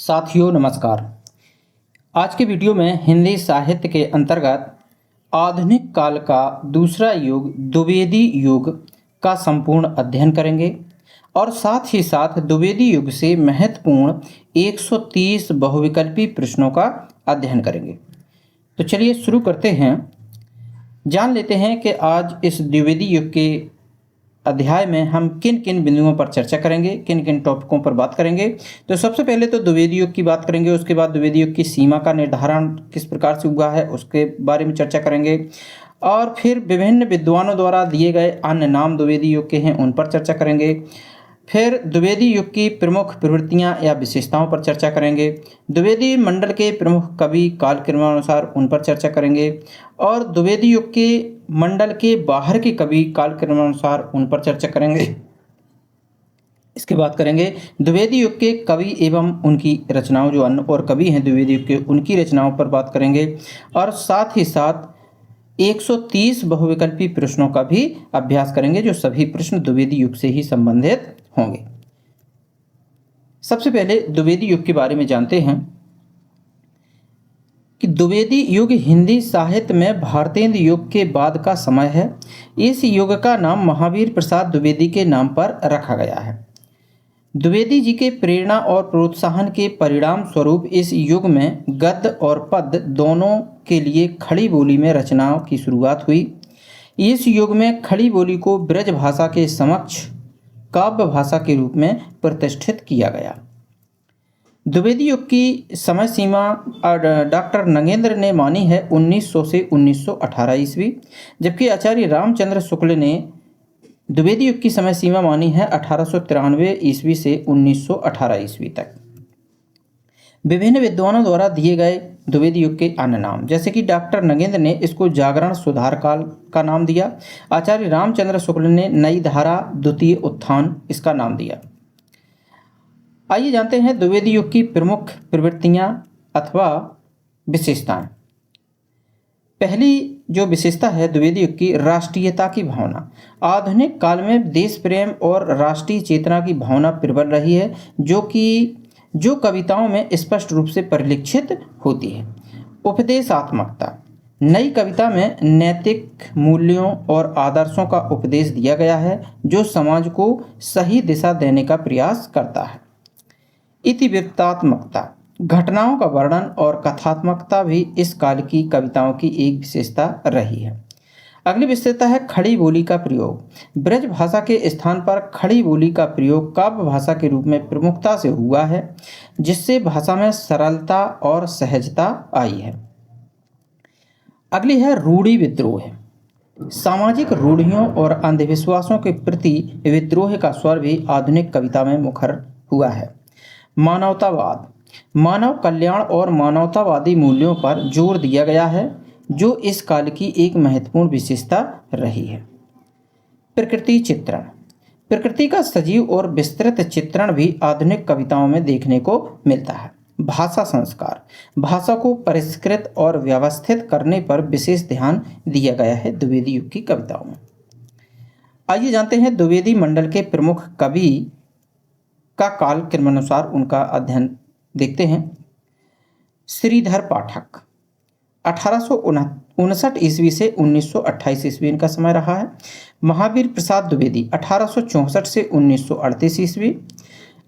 साथियों नमस्कार। आज के वीडियो में हिंदी साहित्य के अंतर्गत आधुनिक काल का दूसरा युग द्विवेदी युग का संपूर्ण अध्ययन करेंगे और साथ ही साथ द्विवेदी युग से महत्वपूर्ण 130 बहुविकल्पी प्रश्नों का अध्ययन करेंगे। तो चलिए शुरू करते हैं। जान लेते हैं कि आज इस द्विवेदी युग के अध्याय में हम किन किन बिंदुओं पर चर्चा करेंगे, किन किन टॉपिकों पर बात करेंगे। तो सबसे पहले तो द्विवेदी युग की बात करेंगे, उसके बाद द्विवेदी युग की सीमा का निर्धारण किस प्रकार से हुआ है उसके बारे में चर्चा करेंगे और फिर विभिन्न विद्वानों द्वारा दिए गए अन्य नाम द्विवेदी युग के हैं उन पर चर्चा करेंगे। फिर द्विवेदी युग की प्रमुख प्रवृत्तियां या विशेषताओं पर चर्चा करेंगे। द्विवेदी मंडल के प्रमुख कवि कालक्रमानुसार उन पर चर्चा करेंगे और द्विवेदी युग के मंडल के बाहर के कवि कालक्रमानुसार उन पर चर्चा करेंगे। इसके बाद करेंगे द्विवेदी युग के कवि एवं उनकी रचनाओं, जो अन्य और कवि हैं द्विवेदी युग के, उनकी रचनाओं पर बात करेंगे और साथ ही साथ 130 बहुविकल्पी प्रश्नों का भी अभ्यास करेंगे, जो सभी प्रश्न द्विवेदी युग से ही संबंधित होंगे। सबसे पहले द्विवेदी युग के बारे में जानते हैं कि द्विवेदी युग हिंदी साहित्य में भारतेंद्र युग के बाद का समय है। इस युग का नाम महावीर प्रसाद द्विवेदी के नाम पर रखा गया है। द्विवेदी जी के प्रेरणा और प्रोत्साहन के परिणाम स्वरूप इस युग में गद्य और पद्य दोनों के लिए खड़ी बोली में रचनाओं की शुरुआत हुई। इस युग में खड़ी बोली को ब्रज भाषा के समक्ष काव्य भाषा के रूप में प्रतिष्ठित किया गया। द्विवेदी युग की समय सीमा डॉक्टर नगेंद्र ने मानी है 1900 से 1918 ईस्वी, जबकि आचार्य रामचंद्र शुक्ल ने द्विवेदी युग की समय सीमा मानी है 1893 ईस्वी से 1918 ईस्वी तक। विभिन्न विद्वानों द्वारा दिए गए द्विवेदी युग के अन्य नाम, जैसे कि डॉक्टर नगेंद्र ने इसको जागरण सुधार काल का नाम दिया, आचार्य रामचंद्र शुक्ल ने नई धारा द्वितीय उत्थान इसका नाम दिया। आइए जानते हैं द्विवेदी युग की प्रमुख प्रवृत्तियां अथवा विशेषताएं। पहली जो विशेषता है द्विवेदी युग की, राष्ट्रीयता की भावना। आधुनिक काल में देश प्रेम और राष्ट्रीय चेतना की भावना प्रबल रही है, जो कविताओं में स्पष्ट रूप से परिलक्षित होती है। उपदेशात्मकता। नई कविता में नैतिक मूल्यों और आदर्शों का उपदेश दिया गया है, जो समाज को सही दिशा देने का प्रयास करता है। इतिवृत्तात्मकता। घटनाओं का वर्णन और कथात्मकता भी इस काल की कविताओं की एक विशेषता रही है। अगली विशेषता है खड़ी बोली का प्रयोग। ब्रज भाषा के स्थान पर खड़ी बोली का प्रयोग काव्य भाषा के रूप में प्रमुखता से हुआ है, जिससे भाषा में सरलता और सहजता आई है। अगली है रूढ़ि विद्रोह। सामाजिक रूढ़ियों और अंधविश्वासों के प्रति विद्रोह का स्वर भी आधुनिक कविता में मुखर हुआ है। मानवतावाद। मानव कल्याण और मानवतावादी मूल्यों पर जोर दिया गया है, जो इस काल की एक महत्वपूर्ण विशेषता रही है। प्रकृति चित्रण। प्रकृति का सजीव और विस्तृत चित्रण भी आधुनिक कविताओं में देखने को मिलता है। भाषा संस्कार। भाषा को परिष्कृत और व्यवस्थित करने पर विशेष ध्यान दिया गया है द्विवेदी युग की कविताओं में। आइए जानते हैं द्विवेदी मंडल के प्रमुख कवि का काल क्रमानुसार उनका अध्ययन देखते हैं। श्रीधर पाठक 1859 ईस्वी से 1928 ईस्वी इनका समय रहा है। महावीर प्रसाद द्विवेदी 1864 से 1938 ईस्वी।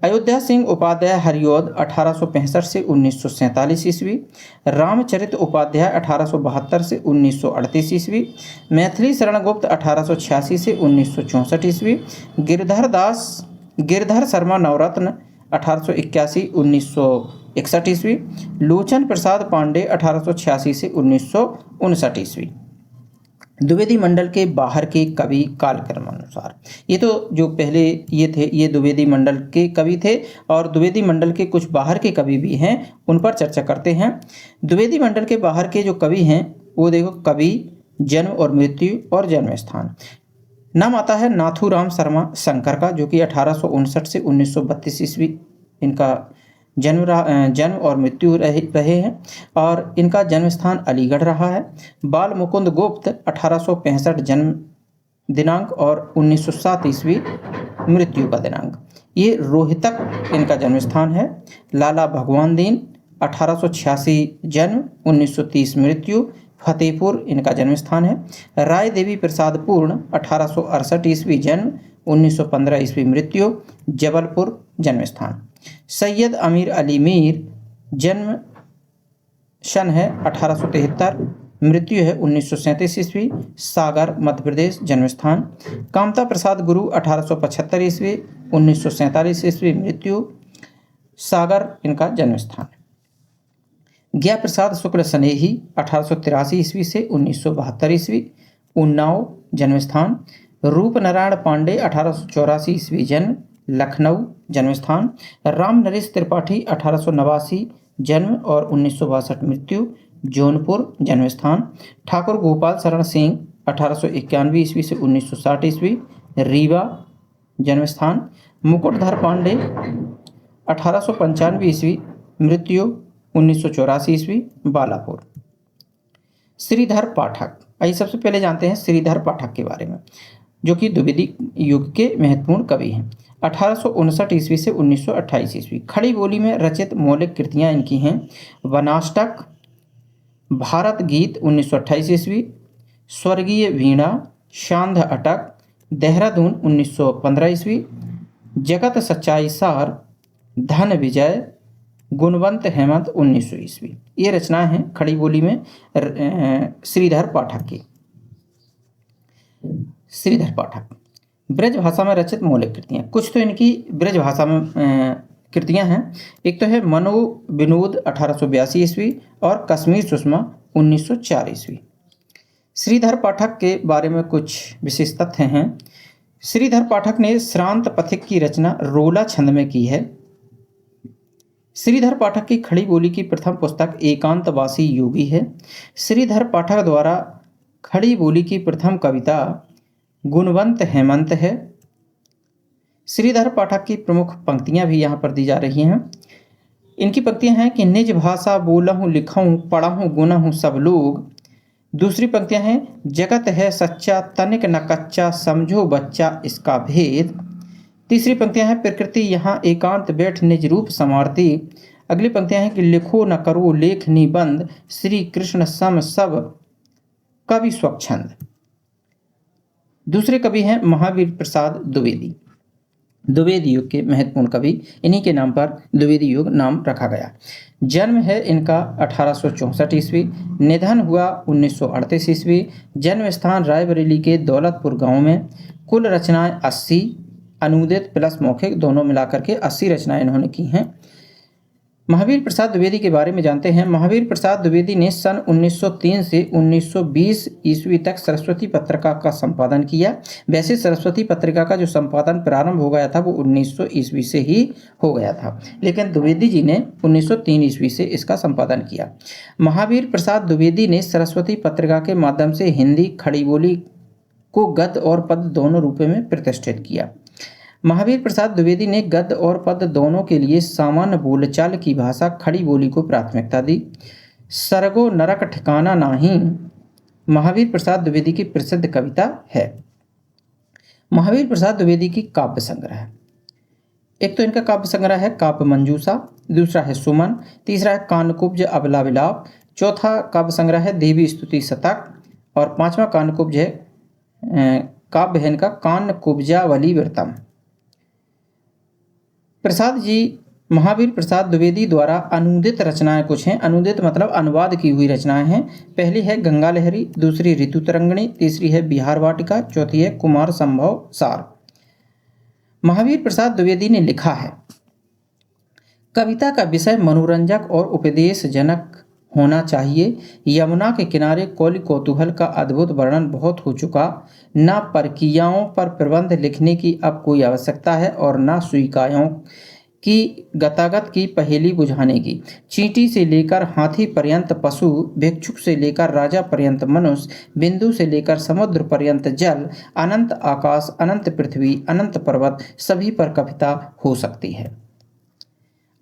अयोध्या सिंह उपाध्याय हरिऔध 1865 से 1947 ईस्वी। रामचरित उपाध्याय 1872 से 1938 ईस्वी। मैथिली शरण गुप्त 1886 से 1964 ईस्वी। गिरधर शर्मा नवरत्न 1881 1961 ईस्वी। लोचन प्रसाद पांडे 1886 से 1959 ईस्वी। द्विवेदी मंडल के बाहर के कवि कालक्रमानुसार। ये तो जो पहले ये थे, ये द्विवेदी मंडल के कवि थे और द्विवेदी मंडल के कुछ बाहर के कवि भी हैं, उन पर चर्चा करते हैं। द्विवेदी मंडल के बाहर के जो कवि हैं वो देखो, कवि, जन्म और मृत्यु और जन्म स्थान। नाम आता है नाथूराम शर्मा शंकर का, जो कि 1859 से 1932 ईस्वी इनका जन्म और मृत्यु रहे हैं और इनका जन्म स्थान अलीगढ़ रहा है। बाल मुकुंद गुप्त 1865 जन्म दिनांक और 1907 ईस्वी मृत्यु का दिनांक। ये रोहतक इनका जन्म स्थान है। लाला भगवान दीन 1886 जन्म, 1930 मृत्यु, फतेहपुर इनका जन्म स्थान है। राय देवी प्रसाद पूर्ण 1868 ईस्वी जन्म, 1915 ईस्वी मृत्यु, जबलपुर जन्म स्थान। सैयद अमीर अली मीर जन्म सन है 1873, मृत्यु है 1937 ईस्वी, सागर मध्य प्रदेश जन्म स्थान। कामता प्रसाद गुरु 1875 ईस्वी, 1947 ईस्वी मृत्यु, सागर इनका जन्म स्थान। ज्ञा प्रसाद शुक्ल स्नेही 1883 ईस्वी से 1972 ईस्वी, उन्नाव जन्म स्थान। रूप नारायण पांडे 1884 ईस्वी जन्म, लखनऊ जन्म स्थान। राम नरेश त्रिपाठी 1889 जन्म और 1962 मृत्यु, जौनपुर जन्म स्थान। ठाकुर गोपाल शरण सिंह 1891 ईस्वी से 1960 ईस्वी, रीवा जन्म स्थान। मुकुटधर पांडे 1895 ईस्वी, मृत्यु 1984 ईस्वी, बालापुर। श्रीधर पाठक, आइए सबसे पहले जानते हैं श्रीधर पाठक के बारे में, जो कि द्विवेदी युग के महत्वपूर्ण कवि हैं। 1859 ईस्वी से 1928 ईस्वी। खड़ी बोली में रचित मौलिक कृतियाँ इनकी हैं वनाष्टक, भारत गीत 1928 ईस्वी, स्वर्गीय वीणा, शांध अटक, देहरादून 1915 ईस्वी, जगत सच्चाई सार, धन विजय, गुणवंत हेमंत 1900 ईस्वी। ये रचनाएं हैं खड़ी बोली में श्रीधर पाठक की। श्रीधर पाठक ब्रज भाषा में रचित मौलिक कृतियाँ, कुछ तो इनकी ब्रज भाषा में कृतियाँ हैं। एक तो है मनो विनोद 1882 ईस्वी और कश्मीर सुषमा 1904 ईस्वी। श्रीधर पाठक के बारे में कुछ विशेष तथ्य हैं। श्रीधर पाठक ने श्रांत पथिक की रचना रोला छंद में की है। श्रीधर पाठक की खड़ी बोली की प्रथम पुस्तक एकांतवासी योगी है। श्रीधर पाठक द्वारा खड़ी बोली की प्रथम कविता गुणवंत हेमंत है। श्रीधर पाठक की प्रमुख पंक्तियां भी यहाँ पर दी जा रही हैं। इनकी पंक्तियां हैं कि निज भाषा बोलहूँ लिखूँ पढ़ूँ गुनहूँ सब लोग। दूसरी पंक्तियां हैं जगत है सच्चा तनिक न कच्चा समझो बच्चा इसका भेद। तीसरी पंक्तियां हैं प्रकृति यहाँ एकांत बैठ निज रूप समारती। अगली पंक्तियां हैं कि लिखो न करो लेख निबंध श्री कृष्ण सम सब कवि स्वच्छंद। दूसरे कवि हैं महावीर प्रसाद द्विवेदी, द्विवेदी युग के महत्वपूर्ण कवि, इन्हीं के नाम पर द्विवेदी युग नाम रखा गया। जन्म है इनका 1864 ईस्वी, निधन हुआ 1938 ईस्वी। जन्म स्थान रायबरेली के दौलतपुर गांव में। कुल रचनाएं 80, अनुदित प्लस मौखिक दोनों मिलाकर के 80 रचनाएं इन्होंने की हैं। महावीर प्रसाद द्विवेदी के बारे में जानते हैं। महावीर प्रसाद द्विवेदी ने सन 1903 से 1920 ईस्वी तक सरस्वती पत्रिका का संपादन किया। वैसे सरस्वती पत्रिका का जो संपादन प्रारंभ हो गया था वो 1900 ईस्वी से ही हो गया था, लेकिन द्विवेदी जी ने 1903 ईस्वी से इसका संपादन किया। महावीर प्रसाद द्विवेदी ने सरस्वती पत्रिका के माध्यम से हिंदी खड़ी बोली को गद्य और पद्य दोनों रूपों में प्रतिष्ठित किया। महावीर प्रसाद द्विवेदी ने गद्य और पद्य दोनों के लिए सामान्य बोलचाल की भाषा खड़ी बोली को प्राथमिकता दी। सरगो नरक ठिकाना नाही महावीर प्रसाद द्विवेदी की प्रसिद्ध कविता है। महावीर प्रसाद द्विवेदी की काव्य संग्रह, एक तो इनका काव्य संग्रह है काव्य मंजूषा, दूसरा है सुमन, तीसरा है कानकुब्ज अबला विलाप, चौथा काव्य संग्रह है देवी स्तुति शतक और पांचवा कानकुब्ज है काव्य है इनका कानकुब्जावली वृतम। प्रसाद जी महावीर प्रसाद द्विवेदी द्वारा अनुदित रचनाएं कुछ हैं। अनुदित मतलब अनुवाद की हुई रचनाएं हैं। पहली है गंगा लहरी, दूसरी ऋतु तरंगिणी, तीसरी है बिहार वाटिका, चौथी है कुमार संभव सार। महावीर प्रसाद द्विवेदी ने लिखा है, कविता का विषय मनोरंजक और उपदेशजनक होना चाहिए। यमुना के किनारे कौली कौतूहल का अद्भुत वर्णन बहुत हो चुका। न परकीयाओं पर प्रबंध लिखने की अब कोई आवश्यकता है और न सुइकाओं की गतागत की पहेली बुझाने की। चींटी से लेकर हाथी पर्यंत पशु, भिक्षुक से लेकर राजा पर्यंत मनुष्य, बिंदु से लेकर समुद्र पर्यंत जल, अनंत आकाश, अनंत पृथ्वी, अनंत पर्वत, सभी पर कविता हो सकती है।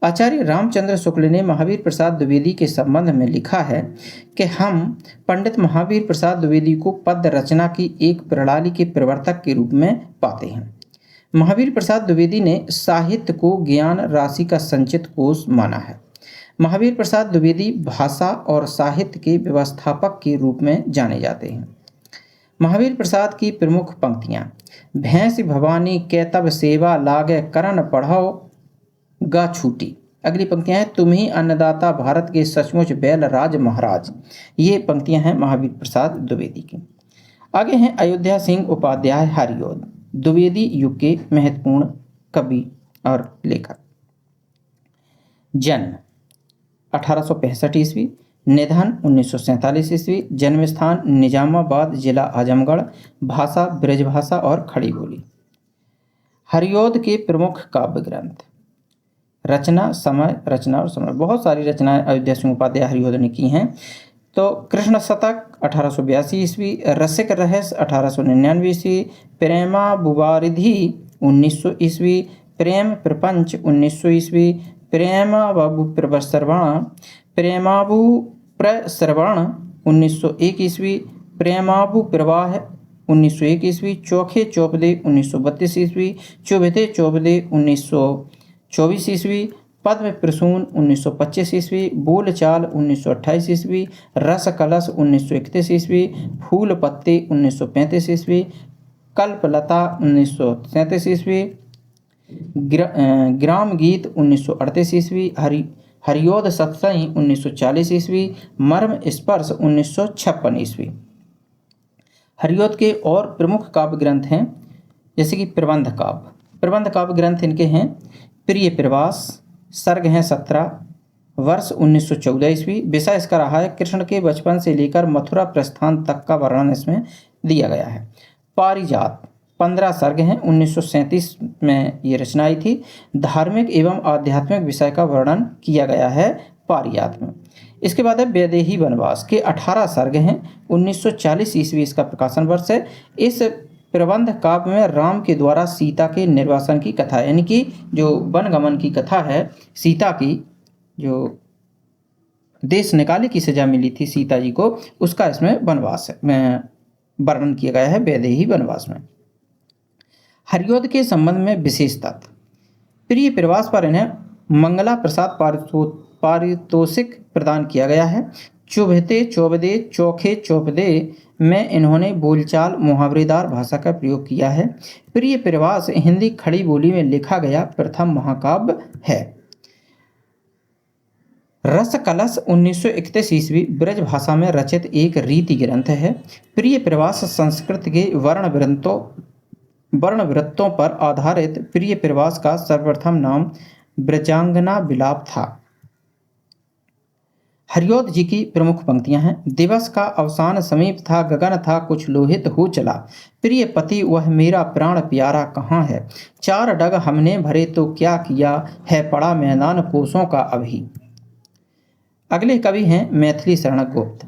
आचार्य रामचंद्र शुक्ल ने महावीर प्रसाद द्विवेदी के संबंध में लिखा है कि हम पंडित महावीर प्रसाद द्विवेदी को पद्य रचना की एक प्रणाली के प्रवर्तक के रूप में पाते हैं। महावीर प्रसाद द्विवेदी ने साहित्य को ज्ञान राशि का संचित कोष माना है। महावीर प्रसाद द्विवेदी भाषा और साहित्य के व्यवस्थापक के रूप में जाने जाते हैं। महावीर प्रसाद की प्रमुख पंक्तियाँ: भैंस भवानी कैतव सेवा लागे करण पढ़ाओ गा छूटी। अगली पंक्तियाँ हैं, तुम ही अन्नदाता भारत के सचमुच बैल राज महाराज। ये पंक्तियाँ हैं महावीर प्रसाद द्विवेदी की। आगे हैं अयोध्या सिंह उपाध्याय हरिऔध, द्विवेदी युग के महत्वपूर्ण कवि और लेखक। जन्म 1865 ईस्वी, निधन 1947 ईस्वी, जन्म स्थान निजामाबाद, जिला आजमगढ़, भाषा ब्रजभाषा और खड़ी बोली। हरिऔध के प्रमुख काव्य ग्रंथ। रचना, समय, रचना और समय। बहुत सारी रचनाएं अयोध्या सिंह उपाध्याय हरिऔध ने की हैं। तो कृष्ण शतक 1882 ईस्वी, रसिक रहस्य 1899 ईस्वी, प्रेमा बुवारिधि 1900 ईस्वी, प्रेम प्रपंच 1900 ईस्वी, प्रेमाबु प्रसरवण 1901 ईस्वी, प्रेमाबु प्रवाह 1901 ईस्वी, चोखे चौपदे 1932 ईस्वी, चुभते चौपदे 1924 ईस्वी, पद्म प्रसून 1925 ईस्वी, बोलचाल 1928 ईस्वी, रस कलश 1931 ईस्वी, फूल पत्ते 1935 ईस्वी, कल्पलता 1937 ईस्वी, ग्राम गीत 1938 ईस्वी, हरिऔध सत्सई 1940 ईस्वी, मर्म स्पर्श 1956 ईस्वी। हरिऔध के और प्रमुख काव्य ग्रंथ हैं जैसे कि प्रबंध काव्य। प्रबंध काव्य ग्रंथ इनके हैं प्रिय प्रवास, सर्ग हैं 17, वर्ष 1914 ईस्वी। विषय इसका रहा है कृष्ण के बचपन से लेकर मथुरा प्रस्थान तक का वर्णन इसमें दिया गया है। पारिजात 15 सर्ग हैं, 1937 में ये रचना आई थी। धार्मिक एवं आध्यात्मिक विषय का वर्णन किया गया है पारिजात में। इसके बाद है वैदेही वनवास के 18 सर्ग हैं, 1940 ईस्वी इसका प्रकाशन वर्ष है। इस प्रबंध काव्य में राम के द्वारा सीता के निर्वासन की कथा, यानी कि जो वनगमन की कथा है, सीता की जो देश निकाले की सजा मिली थी सीता जी को, उसका इसमें वनवास में वर्णन किया गया है वैदेही वनवास में। हरिऔध के संबंध में विशेष तथ्य। प्रिय प्रवास पर इन्हें मंगला प्रसाद पारितोषिक प्रदान किया गया है। चुभते चौबदे चौखे चौपदे में इन्होंने बोलचाल मुहावरेदार भाषा का प्रयोग किया है। प्रिय प्रवास हिंदी खड़ी बोली में लिखा गया प्रथम महाकाव्य है। रस कलश 1931 ईस्वी ब्रज भाषा में रचित एक रीति ग्रंथ है। प्रिय प्रवास संस्कृत के वर्ण वृत्तों पर आधारित प्रिय प्रवास का सर्वप्रथम नाम ब्रजांगना विलाप था। हरिऔध जी की प्रमुख पंक्तियां हैं। दिवस का अवसान समीप था, गगन था कुछ लोहित हो चला, प्रिय पति वह मेरा प्राण प्यारा कहाँ है, 4 डग हमने भरे तो क्या किया है, पड़ा मैदान कोसों का अभी। अगले कवि हैं मैथिली शरण गुप्त।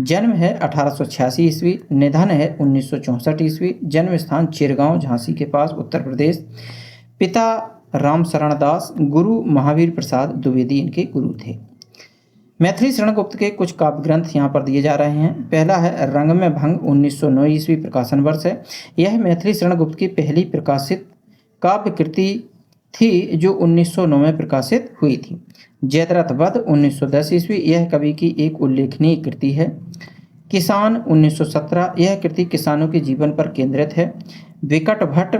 जन्म है 1886 ईस्वी, निधन है 1964 ईस्वी, जन्म स्थान चिरगांव झांसी के पास उत्तर प्रदेश। पिता राम शरण दास, गुरु महावीर प्रसाद द्विवेदी इनके गुरु थे। मैथिली शरण गुप्त के कुछ काव्य ग्रंथ यहाँ पर दिए जा रहे हैं। पहला है रंग में भंग 1909 ईस्वी प्रकाशन वर्ष है। यह मैथिली शरण गुप्त की पहली प्रकाशित काव्य कृति थी जो 1909 में प्रकाशित हुई थी। जयद्रथ वध 1910 ईस्वी, यह कवि की एक उल्लेखनीय कृति है। किसान 1917, यह कृति किसानों के जीवन पर केंद्रित है। विकट भट्ट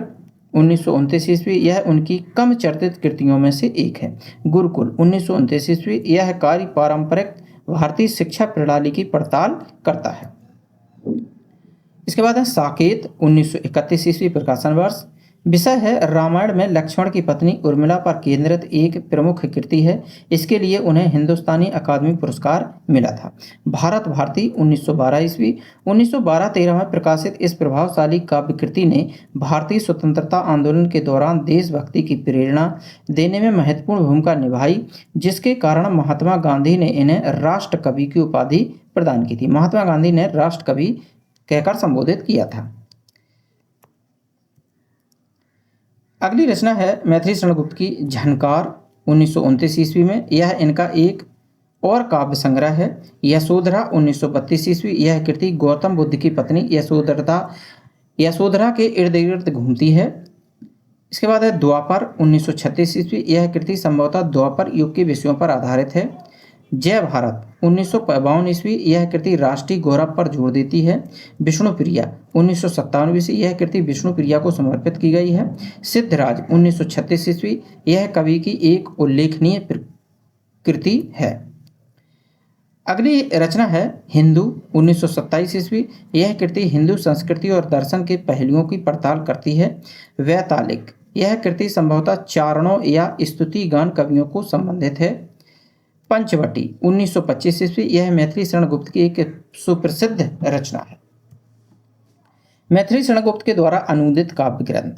1929 ईस्वी, यह उनकी कम चर्चित कृतियों में से एक है। गुरुकुल 1929 ईस्वी, यह कार्य पारंपरिक भारतीय शिक्षा प्रणाली की पड़ताल करता है। इसके बाद है साकेत 1931 ईस्वी प्रकाशन वर्ष। विषय है रामायण में लक्ष्मण की पत्नी उर्मिला पर केंद्रित एक प्रमुख कृति है। इसके लिए उन्हें हिंदुस्तानी अकादमी पुरस्कार मिला था। भारत भारती 1912 ईस्वी, 1912-13 में प्रकाशित इस प्रभावशाली काव्य कृति ने भारतीय स्वतंत्रता आंदोलन के दौरान देशभक्ति की प्रेरणा देने में महत्वपूर्ण भूमिका निभाई, जिसके कारण महात्मा गांधी ने इन्हें राष्ट्र कवि की उपाधि प्रदान की थी। महात्मा गांधी ने राष्ट्र कवि कहकर संबोधित किया था। अगली रचना है मैथिली शरण गुप्त की झनकार 1929 ईस्वी में। यह इनका एक और काव्य संग्रह है। यशोधरा 1932 ईस्वी, यह कृति गौतम बुद्ध की पत्नी यशोधरा के इर्द गिर्द घूमती है। इसके बाद है द्वापर 1936 ईस्वी। यह कृति संभवतः द्वापर युग के विषयों पर आधारित है। जय भारत 1952 ईस्वी। यह कृति राष्ट्रीय गौरव पर जोर देती है। विष्णुप्रिया 1957 ईस्वी। यह कृति विष्णुप्रिया को समर्पित की गई है। सिद्धराज 1936 ईस्वी। यह कवि की एक उल्लेखनीय कृति है। अगली रचना है हिंदू 1927 ईस्वी। यह कृति हिंदू संस्कृति और दर्शन के पहलुओं की पड़ताल करती है। वैतालिक, यह कृति संभवतः चारणों या स्तुति गान कवियों को संबंधित है। पंचवटी 1925 ईस्वी। यह मैथिली शरण गुप्त की एक सुप्रसिद्ध रचना है। मैथिली शरण गुप्त के द्वारा अनुदित काव्य ग्रंथ,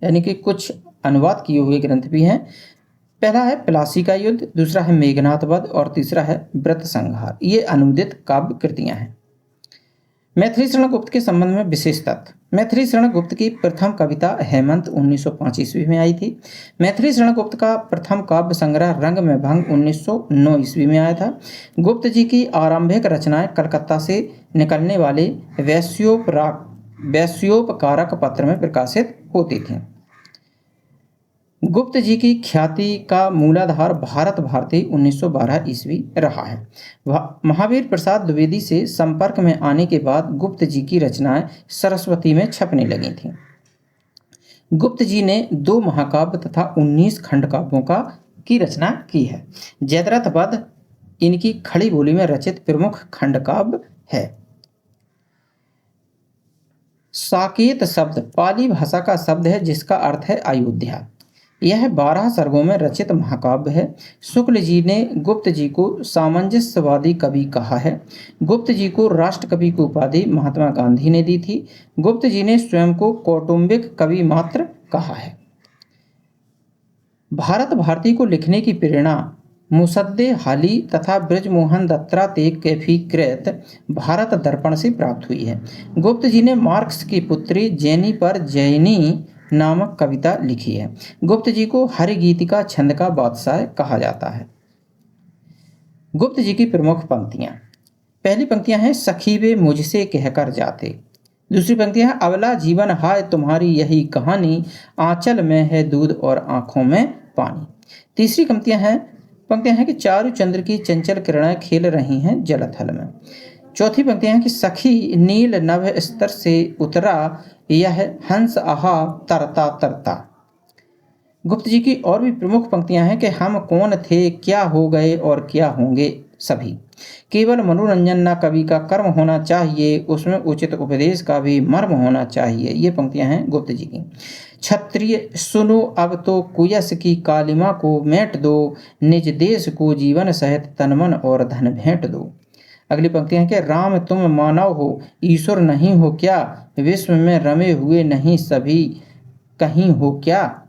यानी कि कुछ अनुवाद किए हुए ग्रंथ भी हैं। पहला है प्लासी का युद्ध, दूसरा है मेघनाथ वध और तीसरा है व्रत संहार। ये अनुदित काव्य कृतियां हैं। मैथिली शरण गुप्त के संबंध में विशेष तथ्य। मैथिली शरण गुप्त की प्रथम कविता हेमंत 1905 ईस्वी में आई थी। मैथिली शरण गुप्त का प्रथम काव्य संग्रह रंग में भंग 1909 ईस्वी में आया था। गुप्त जी की आरंभिक रचनाएं कलकत्ता से निकलने वाले वैश्योपकारक पत्र में प्रकाशित होती थीं। गुप्त जी की ख्याति का मूलाधार भारत भारती 1912 ईस्वी रहा है। महावीर प्रसाद द्विवेदी से संपर्क में आने के बाद गुप्त जी की रचनाएं सरस्वती में छपने लगी थीं। गुप्त जी ने 2 महाकाव्य तथा 19 खंड काव्यों की रचना की है। जयद्रथ वध इनकी खड़ी बोली में रचित प्रमुख खंड काव्य है। साकेत शब्द पाली भाषा का शब्द है जिसका अर्थ है अयोध्या। यह 12 सर्गों में रचित महाकाव्य है। शुक्ल जी ने गुप्त जी को सामंजस्यवादी कवि कहा है। गुप्त जी को राष्ट्र कवि की उपाधि महात्मा गांधी ने दी थी। गुप्त जी ने स्वयं को कौटुंबिक कवि मात्र कहा है। भारत भारती को लिखने की प्रेरणा मुसद्दे हाली तथा ब्रजमोहन दत्तात्रेय कैफीकृत भारत दर्पण से प्राप्त हुई है। गुप्त जी ने मार्क्स की पुत्री जेनी पर जैनी नामक कविता लिखी है। गुप्त जी को हरिगीतिका छंद का बादशाह कहा जाता है। गुप्त जी की प्रमुख पंक्तियां। पहली पंक्तियां हैं सखी वे मुझसे कहकर जाते। दूसरी पंक्तियां हैं अबला जीवन हाय तुम्हारी यही कहानी, आंचल में है दूध और आंखों में पानी। तीसरी पंक्तियां हैं कि चारु चंद्र की चंचल किरणें खेल रही हैं जलथल में। चौथी पंक्तियां हैं कि सखी नील नभ स्तर से उतरा यह हंस आहा तरता तरता। गुप्त जी की और भी प्रमुख पंक्तियां हैं कि हम कौन थे, क्या हो गए और क्या होंगे सभी। केवल मनोरंजन न कवि का कर्म होना चाहिए, उसमें उचित उपदेश का भी मर्म होना चाहिए। ये पंक्तियां हैं गुप्त जी की। क्षत्रिय सुनो अब तो कुयस की कालिमा को मेट दो, निज देश को जीवन सहित तन मन और धन भेंट दो। अगली पंक्ति है कि राम तुम मानव हो ईश्वर नहीं हो क्या, विश्व में रमे हुए नहीं सभी कहीं हो क्या।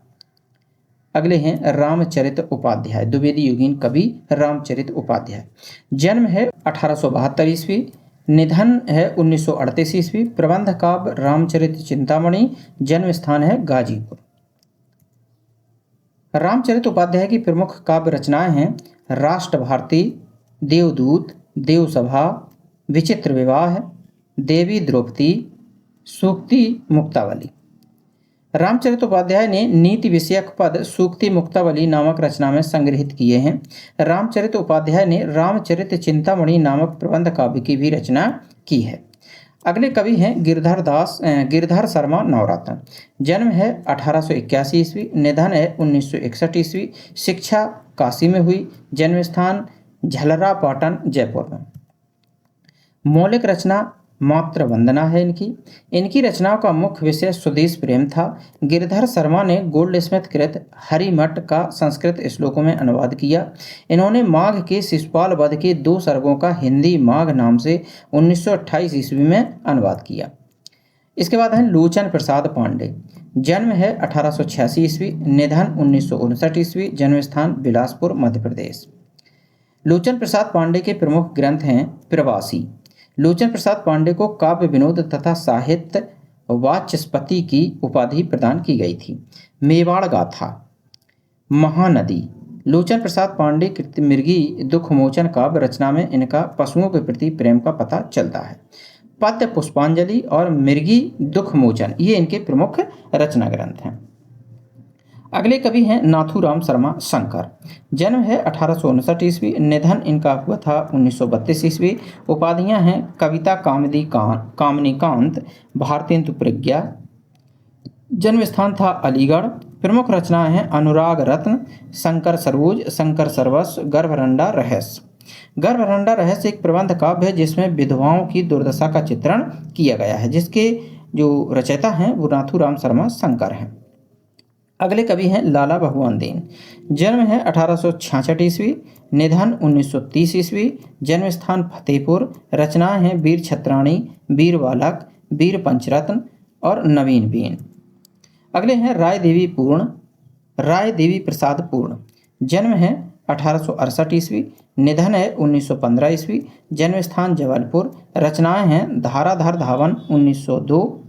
अगले हैं रामचरित उपाध्याय, द्विवेदी युगीन कवि रामचरित उपाध्याय। जन्म है 1872 ईस्वी, निधन है 1938 ईस्वी। प्रबंध काव्य रामचरित चिंतामणि, जन्म स्थान है गाजीपुर। रामचरित उपाध्याय की प्रमुख काव्य रचनाएं हैं राष्ट्र भारती, देवदूत, देवसभा, विचित्र विवाह, देवी द्रौपदी, सूक्ति मुक्तावली। रामचरित उपाध्याय ने नीति विषयक पद सूक्ति मुक्तावली नामक रचना में संग्रहित किए हैं। रामचरित उपाध्याय ने रामचरित चिंतामणि नामक प्रबंध काव्य की भी रचना की है। अगले कवि हैं गिरधर शर्मा नवरत्न। जन्म है 1881 ईस्वी, निधन है 1961 ईस्वी। शिक्षा काशी में हुई, जन्म स्थान झलरा पाटन जयपुर में। मौलिक रचना मात्र वंदना है इनकी रचनाओं का मुख्य विषय स्वदेश प्रेम था। गिरधर शर्मा ने गोल्डस्मिथ कृत हरिमठ का संस्कृत श्लोकों में अनुवाद किया। इन्होंने माघ के शिशुपाल वध के 2 सर्गों का हिंदी माघ नाम से 1928 ईस्वी में अनुवाद किया। इसके बाद है लोचन प्रसाद पांडे। जन्म है 1886 ईस्वी, निधन 1959 ईस्वी। जन्म स्थान बिलासपुर मध्य प्रदेश। लोचन प्रसाद पांडे के प्रमुख ग्रंथ हैं प्रवासी। लोचन प्रसाद पांडे को काव्य विनोद तथा साहित्य वाचस्पति की उपाधि प्रदान की गई थी। मेवाड़ गाथा, महानदी। लोचन प्रसाद पांडे कृत मृगी दुखमोचन काव्य रचना में इनका पशुओं के प्रति प्रेम का पता चलता है। पद्य पुष्पांजलि और मृगी दुखमोचन ये इनके प्रमुख रचना ग्रंथ हैं। अगले कवि हैं नाथूराम शर्मा शंकर। जन्म है 1859 ईस्वी, निधन इनका हुआ था 1932 ईस्वी। उपाधियां हैं कविता कामनी कांत, भारतेंदु प्रज्ञा। जन्म स्थान था अलीगढ़। प्रमुख रचनाएं हैं अनुराग रत्न, शंकर सरोज, शंकर सर्वस्व, गर्भरंडा रहस्य। गर्भरंडा रहस्य एक प्रबंध काव्य है जिसमें विधवाओं की दुर्दशा का चित्रण किया गया है, जिसके जो रचयिता हैं वो नाथूराम शर्मा शंकर हैं। अगले कवि हैं लाला भगवान दीन। जन्म है 1866 ईस्वी, निधन 1930 ईस्वी। जन्म स्थान फतेहपुर। रचनाएं हैं वीर छत्राणी, वीर बालक, वीर पंचरत्न और नवीन बीन। अगले हैं राय देवी प्रसाद पूर्ण। जन्म है 1868 ईस्वी, निधन है 1915 ईस्वी। जन्म स्थान जबलपुर। रचनाएं हैं धाराधार धावन 1902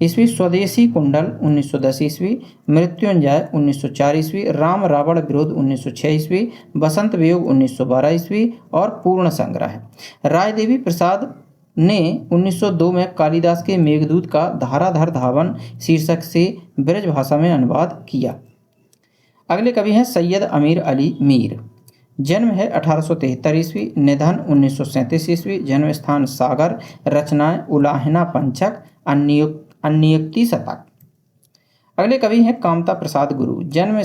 ईस्वी, स्वदेशी कुंडल 1910 ईस्वी, मृत्युंजय 1904 ईस्वी, राम रावण विरोध 1906 ईस्वी, बसंत वियोग 1912 ईस्वी और पूर्ण संग्रह। राय देवी प्रसाद ने 1902 में कालिदास के मेघदूत का धाराधार धावन शीर्षक से ब्रज भाषा में अनुवाद किया। अगले कवि हैं सैयद अमीर अली मीर। जन्म है 1873 ईस्वी, निधन 1937 ईस्वी। जन्म स्थान सागर। रचनाएं उलाहना पंचक, अन्योक्ति शतक। अगले कवि हैं कामता प्रसाद गुरु। जन्म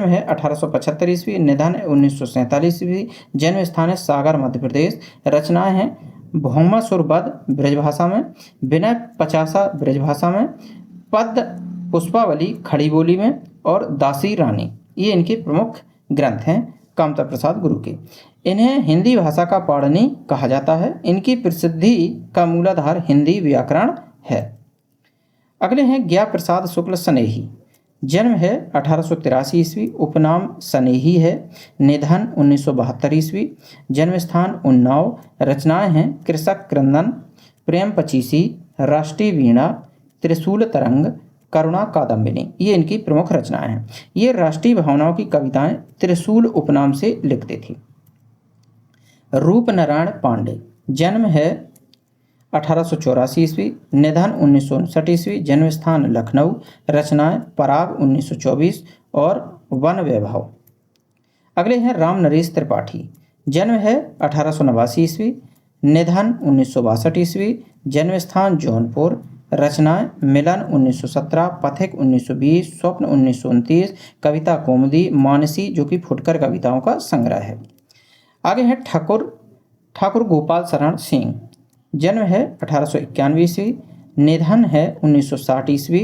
है 1875 ईस्वी, निधन 1947 ईस्वी। जन्म स्थान है सागर मध्य प्रदेश। रचनाएं हैं भौमासुरवध ब्रजभाषा में, विनय पचासा ब्रजभाषा में, पद्य पुष्पावली खड़ी बोली में और दासी रानी। ये इनके प्रमुख ग्रंथ हैं कामता प्रसाद गुरु के। इन्हें हिंदी भाषा का पाणिनि कहा जाता है। इनकी प्रसिद्धि का मूलाधार हिंदी व्याकरण है। अगले हैं ज्ञा प्रसाद शुक्ल स्नेही। जन्म है 1883 ईस्वी, उपनाम स्नेही है। निधन 1972 ईस्वी। जन्म स्थान उन्नाव। रचनाएं हैं कृषक क्रंदन, प्रेम पचीसी, राष्ट्रीय वीणा, त्रिशूल तरंग, करुणा कादम्बिनी। ये इनकी प्रमुख रचनाएं हैं। ये राष्ट्रीय भावनाओं की कविताएं त्रिशूल उपनाम से लिखते थे। रूप नारायण पांडे। जन्म है 1884 ईस्वी, निधन 1959 ईस्वी। जन्म स्थान लखनऊ। रचनाएं पराग 1924 और वन वैभव। अगले हैं राम नरेश त्रिपाठी। जन्म है 1889 ईस्वी, निधन 1962 ईस्वी। जन्म स्थान जौनपुर। रचनाएं मिलन 1917, पथिक 1920, स्वप्न 1929, कविता कौमुदी, मानसी जो कि फुटकर कविताओं का संग्रह है। आगे है ठाकुर गोपाल शरण सिंह। जन्म है 1891 ईस्वी, निधन है 1960 ईस्वी।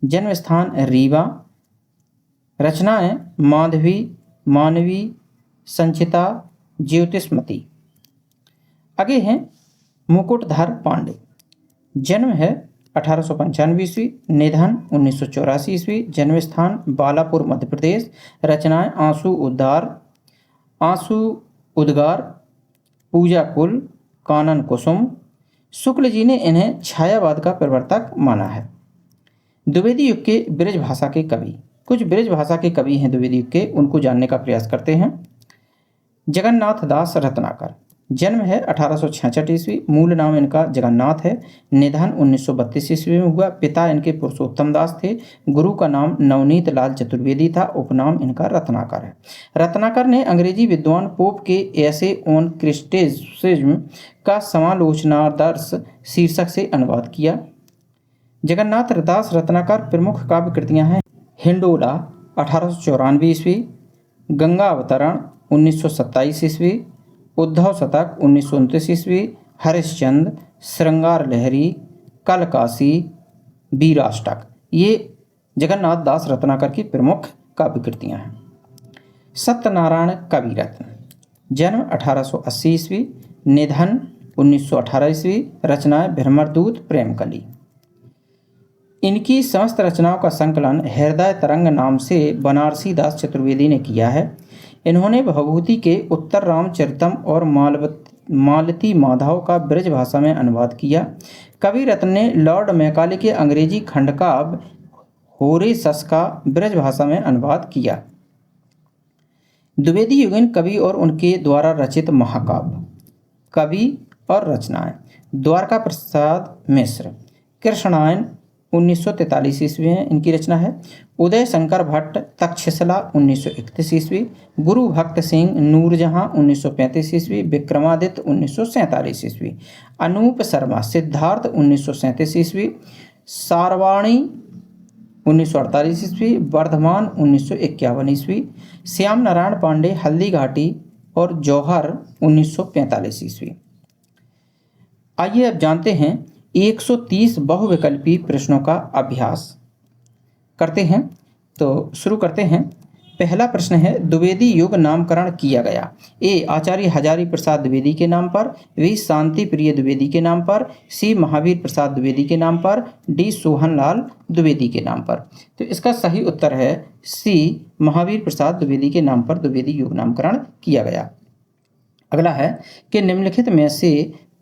जन्म स्थान रीवा। रचनाएं मानवी, संचिता, ज्योतिष्मती। आगे हैं मुकुटधर पांडे। जन्म है 1895 ईस्वी, निधन 1984 ईस्वी। जन्म स्थान बालापुर मध्य प्रदेश। रचनाएं आंसू उद्गार, पूजा कुल, कानन कुसुम। शुक्ल जी ने इन्हें छायावाद का प्रवर्तक माना है। द्विवेदी युग के ब्रज भाषा के कवि। कुछ ब्रज भाषा के कवि हैं द्विवेदी युग के, उनको जानने का प्रयास करते हैं। जगन्नाथ दास रत्नाकर। जन्म है 1866 ईस्वी, मूल नाम इनका जगन्नाथ है। निधन 1932 ईस्वी में हुआ। पिता इनके पुरुषोत्तम दास थे। गुरु का नाम नवनीत लाल चतुर्वेदी था। उपनाम इनका रत्नाकर है। रत्नाकर ने अंग्रेजी विद्वान पोप के एसे ऑन क्रिस्टिसिज्म का समालोचनादर्श शीर्षक से अनुवाद किया। जगन्नाथ दास रत्नाकर प्रमुख काव्य कृतियाँ हैं हिंडोला 1894 ईस्वी, गंगा अवतरण 1927 ईस्वी, उद्धव शतक 1929 ईस्वी, हरिश्चंद्र, श्रृंगार लहरी, कलकासी, वीराष्टक। ये जगन्नाथ दास रत्नाकर की प्रमुख काव्य कृतियाँ हैं। सत्यनारायण कविरत्न। जन्म 1880 ईस्वी, निधन 1918 ईस्वी। रचनाएं भ्रमरदूत, प्रेमकली। इनकी समस्त रचनाओं का संकलन हृदय तरंग नाम से बनारसी दास चतुर्वेदी ने किया है। इन्होंने भवभूति के उत्तर रामचरितम और मालती माधव का ब्रज भाषा में अनुवाद किया। कवि रत्न ने लॉर्ड मैकाले के अंग्रेजी खंडकाव्य होरेसस का ब्रज भाषा में अनुवाद किया। द्विवेदी युगीन कवि और उनके द्वारा रचित महाकाव्य। कवि और रचनाएं: द्वारका प्रसाद मिश्र, कृष्णायन 1943 ईस्वी में इनकी रचना है। उदय शंकर भट्ट तक्षशिला 1931 ईस्वी, गुरु भक्त सिंह नूरजहां 1935 ईस्वी, विक्रमादित्य 1947 ईस्वी, अनूप शर्मा सिद्धार्थ 1937 ईस्वी, सारवाणी 1948 ईस्वी, वर्धमान 1951 ईस्वी, श्याम नारायण पांडे हल्दीघाटी और जौहर 1945 ईस्वी। आइए अब जानते हैं 130 बहुविकल्पी प्रश्नों का अभ्यास करते हैं। तो शुरू करते हैं। पहला प्रश्न है, द्विवेदी युग नामकरण किया गया। ए आचार्य हजारी प्रसाद द्विवेदी के नाम पर, बी शांति प्रिय द्विवेदी के नाम पर, सी महावीर प्रसाद द्विवेदी के नाम पर, डी सोहनलाल द्विवेदी के नाम पर। तो इसका सही उत्तर है सी महावीर प्रसाद द्विवेदी के नाम पर द्विवेदी युग नामकरण किया गया। अगला है कि निम्नलिखित में से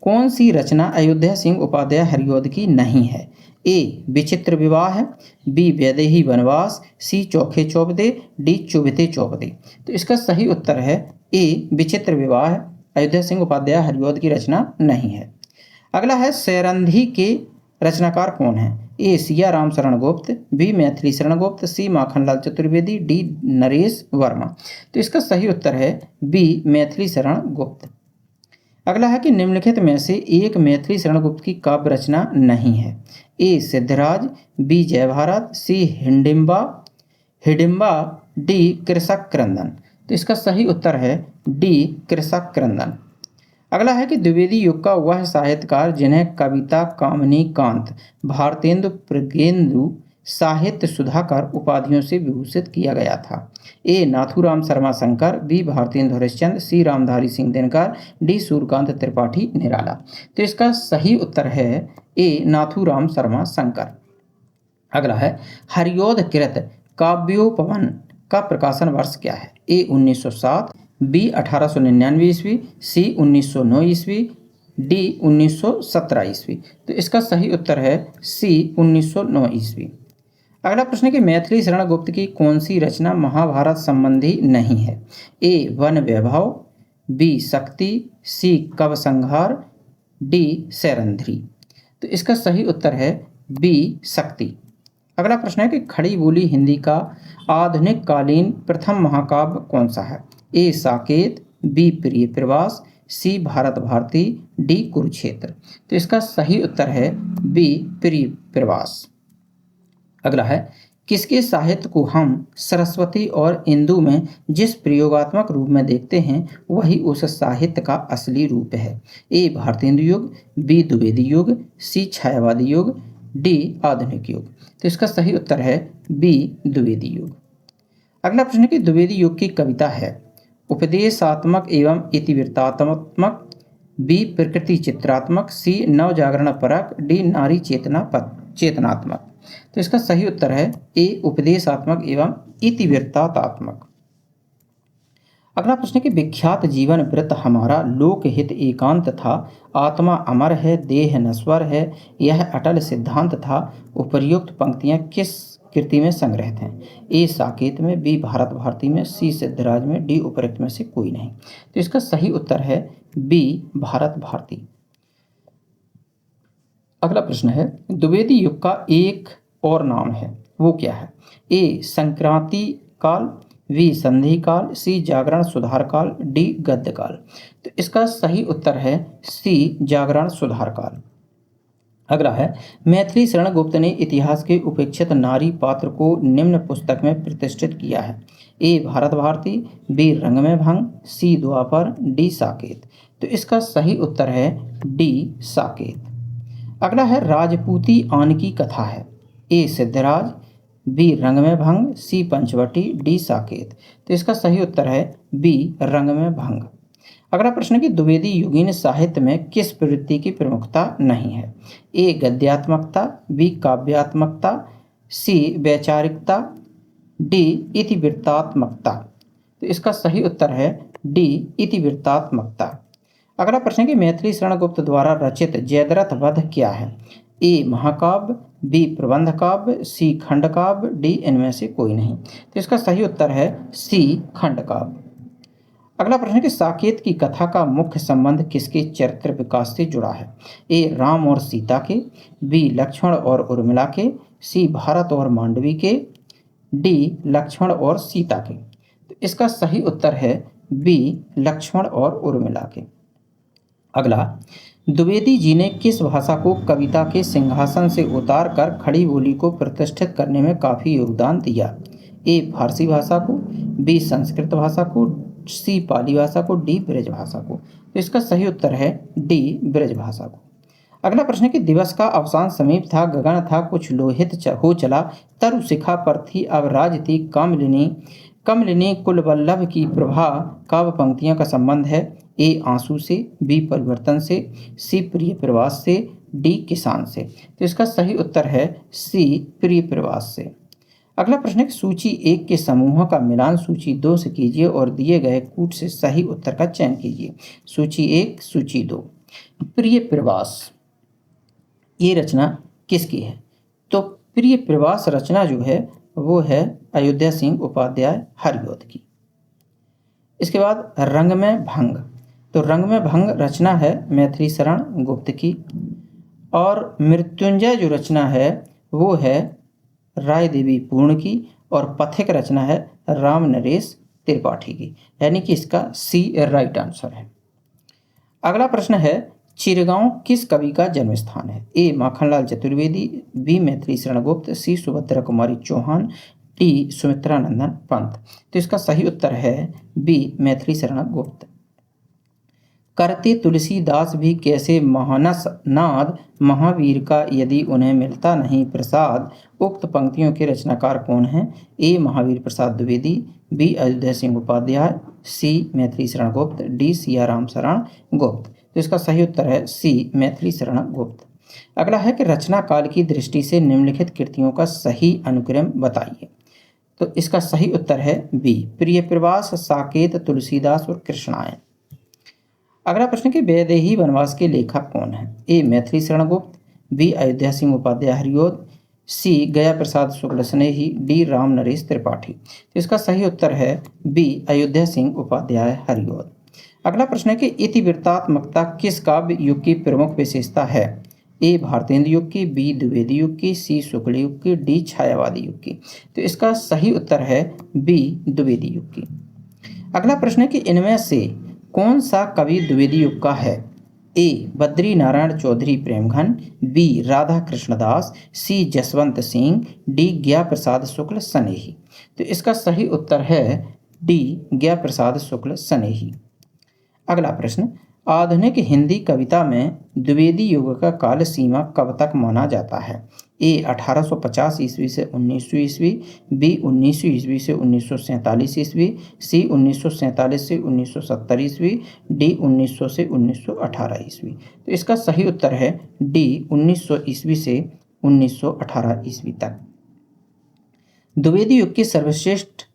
कौन सी रचना अयोध्या सिंह उपाध्याय हरिऔध की नहीं है। ए विचित्र विवाह, बी वैदेही वनवास, सी चौखे चौबदे, डी चुभते चौबदे। तो इसका सही उत्तर है ए विचित्र विवाह अयोध्या सिंह उपाध्याय हरिऔध की रचना नहीं है। अगला है सैरंधी के रचनाकार कौन है। ए सिया राम शरण गुप्त, बी मैथिली शरण गुप्त, सी माखनलाल चतुर्वेदी, डी नरेश वर्मा। तो इसका सही उत्तर है बी मैथिली शरण गुप्त। अगला है कि निम्नलिखित में से एक मैथिली शरण गुप्त की काव्य रचना नहीं है। ए सिद्धराज, बी जय भारत, सी हिडिंबा, डी कृषक क्रंदन। तो इसका सही उत्तर है डी कृषक क्रंदन। अगला है कि द्विवेदी युग का वह साहित्यकार जिन्हें कविता कामिनी कांत, भारतेंदु प्रगेंदु, साहित्य सुधाकर उपाधियों से विभूषित किया गया था। ए नाथूराम शर्मा शंकर, बी भारतेंदु हरिश्चंद्र, सी रामधारी सिंह दिनकर, डी सूर्यकांत त्रिपाठी निराला। तो इसका सही उत्तर है ए नाथूराम शर्मा शंकर। अगला है हरिऔध कृत काव्योपवन का प्रकाशन वर्ष क्या है। ए 1907, बी 1899 ईस्वी, सी 1909 ईस्वी, डी 1917 ईस्वी। तो इसका सही उत्तर है सी 1909 ईस्वी। अगला प्रश्न है कि मैथिली शरण गुप्त की कौन सी रचना महाभारत संबंधी नहीं है। ए वन वैभव, बी शक्ति, सी कव संहार, डी सैरंध्री। तो इसका सही उत्तर है बी शक्ति। अगला प्रश्न है कि खड़ी बोली हिंदी का आधुनिक कालीन प्रथम महाकाव्य कौन सा है। ए साकेत, बी प्रिय प्रवास, सी भारत भारती, डी कुरुक्षेत्र। तो इसका सही उत्तर है बी प्रिय प्रवास। अगला है किसके साहित्य को हम सरस्वती और इंदु में जिस प्रयोगात्मक रूप में देखते हैं वही उस साहित्य का असली रूप है। ए भारतेंदु युग, बी द्विवेदी युग, सी छायावादी युग, डी आधुनिक युग। तो इसका सही उत्तर है बी द्विवेदी युग। अगला प्रश्न है कि द्विवेदी युग की कविता है उपदेशात्मक एवं इतिवृत्तात्मक, बी प्रकृति चित्रात्मक, सी नवजागरण परक, डी नारी चेतनात्मक। तो इसका सही उत्तर है ए उपदेशात्मक एवं इतिवृत्तात्मक। अगला प्रश्न है कि विख्यात जीवन व्रत हमारा लोकहित एकांत था, आत्मा अमर है देह नश्वर है, यह अटल सिद्धांत था। उपर्युक्त पंक्तियां किस कृति में संग्रहित हैं। ए साकेत में, बी भारत भारती में, सी सिद्धराज में, डी उपरोक्त में से कोई नहीं। तो इसका सही उत्तर है बी भारत भारती। अगला प्रश्न है द्विवेदी युग का एक और नाम है, वो क्या है। ए संक्रांति काल, बी संधि काल, सी जागरण सुधार काल, डी गद्य काल। तो इसका सही उत्तर है सी जागरण सुधार काल। अगला है मैथिली शरण गुप्त ने इतिहास के उपेक्षित नारी पात्र को निम्न पुस्तक में प्रतिष्ठित किया है। ए भारत भारती, बी रंग में भंग, सी द्वापर, डी साकेत। तो इसका सही उत्तर है डी साकेत। अगला है राजपूती आन की कथा है। ए सिद्धराज, बी रंग में भंग, सी पंचवटी, डी साकेत। तो इसका सही उत्तर है बी रंग में भंग। अगला प्रश्न है कि द्विवेदी युगीन साहित्य में किस प्रवृत्ति की प्रमुखता नहीं है। ए गद्यात्मकता, बी काव्यात्मकता, सी वैचारिकता, डी इतिवृत्तात्मकता। तो इसका सही उत्तर है डी इतिवृत्तात्मकता। अगला प्रश्न है कि मैथिली शरण गुप्त द्वारा रचित जयद्रथ वध क्या है। ए महाकाव्य, बी प्रबंध काव्य, सी खंड काव्य, डी इनमें से कोई नहीं। तो इसका सही उत्तर है सी खंड काव्य। अगला प्रश्न है कि साकेत की कथा का मुख्य संबंध किसके चरित्र विकास से जुड़ा है? ए राम और सीता के, बी लक्ष्मण और उर्मिला के, सी भारत और मांडवी के, डी लक्ष्मण और सीता के। तो इसका सही उत्तर है बी लक्ष्मण और उर्मिला के। अगला, द्विवेदी जी ने किस भाषा को कविता के सिंहासन से उतार कर खड़ी बोली को प्रतिष्ठित करने में काफ़ी योगदान दिया? ए फारसी भाषा को, बी संस्कृत भाषा को, सी पाली भाषा को, डी ब्रज भाषा को। तो इसका सही उत्तर है डी ब्रज भाषा को। अगला प्रश्न है कि दिवस का अवसान समीप था, गगन था कुछ लोहित हो चला, तरु शिखा पर थी अब राज थी कमलिनी, कमलिनी कुलवल्लभ की प्रभा। काव्य पंक्तियों का संबंध है? ए आंसू से, बी परिवर्तन से, सी प्रिय प्रवास से, डी किसान से। तो इसका सही उत्तर है सी प्रिय प्रवास से। अगला प्रश्न है कि सूची 1 के समूहों का मिलान सूची 2 से कीजिए और दिए गए कूट से सही उत्तर का चयन कीजिए। सूची 1, सूची 2। प्रिय प्रवास, ये रचना किसकी है? तो प्रिय प्रवास रचना जो है वो है अयोध्या सिंह उपाध्याय हरिऔध की। इसके बाद रंग में भंग, तो रंग में भंग रचना है मैथिली शरण गुप्त की, और मृत्युंजय जो रचना है वो है राय देवी पूर्ण की, और पथिक रचना है राम नरेश त्रिपाठी की, यानी कि इसका सी राइट आंसर है। अगला प्रश्न है चिरगांव किस कवि का जन्म स्थान है? ए माखनलाल चतुर्वेदी, बी मैथिली शरण गुप्त, सी सुभद्रा कुमारी चौहान, डी सुमित्रा नंदन पंत। तो इसका सही उत्तर है बी मैथिली शरण गुप्त। करते तुलसीदास भी कैसे महानस नाद, महावीर का यदि उन्हें मिलता नहीं प्रसाद। उक्त पंक्तियों के रचनाकार कौन हैं? ए महावीर प्रसाद द्विवेदी, बी अयोध्या सिंह उपाध्याय, सी मैथिली शरण गुप्त, डी सियाराम शरण गुप्त। तो इसका सही उत्तर है सी मैथिली शरण गुप्त। अगला है कि रचना काल की दृष्टि से निम्नलिखित कृतियों का सही अनुक्रम बताइए। तो इसका सही उत्तर है बी प्रिय प्रवास, साकेत, तुलसीदास और कृष्णायन। अगला प्रश्न कि वैदेही वनवास के लेखक कौन है? ए मैथिली शरण गुप्त, बी अयोध्या सिंह उपाध्याय हरिऔध, सी गया प्रसाद शुक्ल स्नेही, डी राम नरेश त्रिपाठी। तो इसका सही उत्तर है बी अयोध्या सिंह उपाध्याय हरिऔध। अगला प्रश्न है कि इतिवृत्तात्मकता किस काव्य युग की प्रमुख विशेषता है? ए भारतेंद्र युग की, बी द्विवेदी युग की, सी शुक्ल युग की, डी छायावादी युग की। तो इसका सही उत्तर है बी द्विवेदी युग की। अगला प्रश्न है कि इनमें से कौन सा कवि द्विवेदी युग का है? ए बद्री नारायण चौधरी प्रेमघन, बी राधा कृष्णदास, सी जसवंत सिंह, डी ज्ञा प्रसाद शुक्ल स्नेही। तो इसका सही उत्तर है डी ज्ञा प्रसाद शुक्ल स्नेही। अगला प्रश्न, आधुनिक हिंदी कविता में द्विवेदी युग का काल सीमा कब तक माना जाता है? ए 1850 ईस्वी से 1900 ईस्वी, बी 1900 ईस्वी से 1947 ईस्वी, सी 1947 से 1970 ईस्वी, डी 1900 से 1918 ईस्वी। तो इसका सही उत्तर है डी 1900 ईस्वी से 1918 ईस्वी तक। द्विवेदी युग के सर्वश्रेष्ठ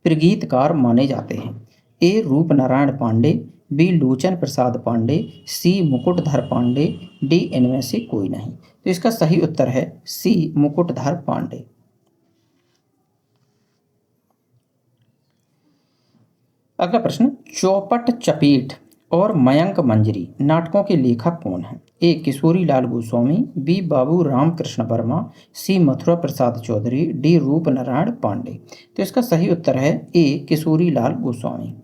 प्रगीतकार माने जाते हैं? ए रूप नारायण पांडे, बी लोचन प्रसाद पांडे, सी मुकुटधर पांडे, डी इनमें से कोई नहीं। तो इसका सही उत्तर है सी मुकुटधर पांडे। अगला प्रश्न, चौपट चपेट और मयंक मंजरी नाटकों के लेखक कौन हैं? ए किशोरी लाल गोस्वामी, बी बाबू राम कृष्ण वर्मा, सी मथुरा प्रसाद चौधरी, डी रूप नारायण पांडे। तो इसका सही उत्तर है ए किशोरी लाल गोस्वामी।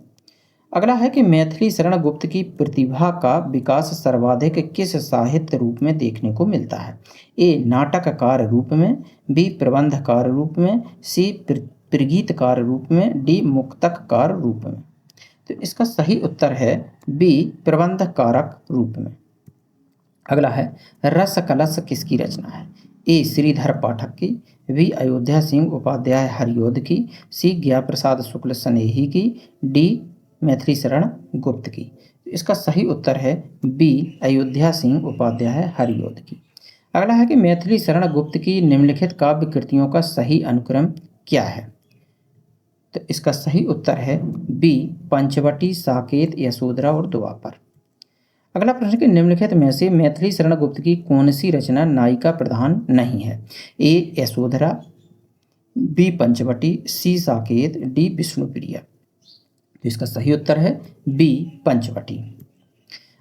अगला है कि मैथिली शरण गुप्त की प्रतिभा का विकास सर्वाधिक किस साहित्य रूप में देखने को मिलता है? ए नाटककार रूप में, बी प्रबंधकार रूप में, सी प्रगीतकार रूप में, डी मुक्तककार रूप में। तो इसका सही उत्तर है बी प्रबंधकारक रूप में। अगला है रस कलश किसकी रचना है? ए श्रीधर पाठक की, बी अयोध्या सिंह उपाध्याय हरिऔध की, सी ज्ञा प्रसाद शुक्ल स्नेही की, डी मैथिली शरण गुप्त की। इसका सही उत्तर है बी अयोध्या सिंह उपाध्याय हरिऔध की। अगला है कि मैथिली शरण गुप्त की निम्नलिखित काव्य कृतियों का सही अनुक्रम क्या है? तो इसका सही उत्तर है बी पंचवटी, साकेत, यशोधरा और द्वापर। अगला प्रश्न कि निम्नलिखित में से मैथिली शरण गुप्त की कौन सी रचना नायिका प्रधान नहीं है? ए यशोधरा, बी पंचवटी, सी साकेत, डी विष्णुप्रिया। तो इसका सही उत्तर है बी पंचवटी।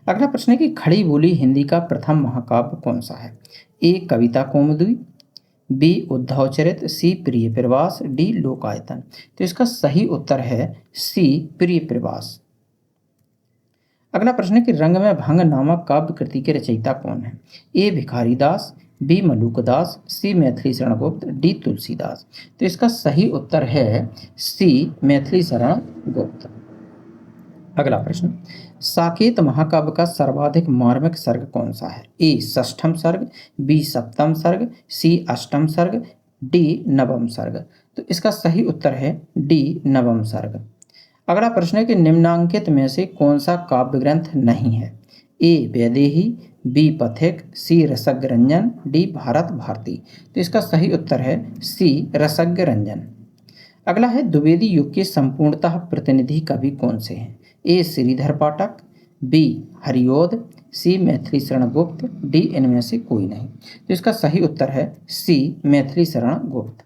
अगला प्रश्न है कि खड़ी बोली हिंदी का प्रथम महाकाव्य कौन सा है? ए कविता कौमुदी, बी उद्धव चरित, सी प्रिय प्रवास, डी लोकायतन। तो इसका सही उत्तर है सी प्रिय प्रवास। अगला प्रश्न है कि रंग में भंग नामक काव्य कृति के रचयिता कौन है? ए भिखारी दास, बी मलुकदास, सी मैथिली शरण गुप्त, डी तुलसीदास। तो इसका सही उत्तर है सी मैथिली शरण गुप्त। अगला प्रश्न, साकेत महाकाव्य का सर्वाधिक मार्मिक सर्ग कौन सा है? ए षष्ठम सर्ग, बी सप्तम सर्ग, सी अष्टम सर्ग, डी नवम सर्ग। तो इसका सही उत्तर है डी नवम सर्ग। अगला प्रश्न है कि निम्नांकित में से कौन सा काव्य ग्रंथ नहीं है? ए वैदेही, बी पथिक, सी रसज्ञ रंजन, डी भारत भारती। तो इसका सही उत्तर है सी रसज्ञ रंजन। अगला है द्विवेदी युग के संपूर्णतः प्रतिनिधि कवि कौन से हैं? ए श्रीधर पाठक, बी हरिओद, सी मैथिली शरण गुप्त, डी इनमें से कोई नहीं। तो इसका सही उत्तर है सी मैथिली शरण गुप्त।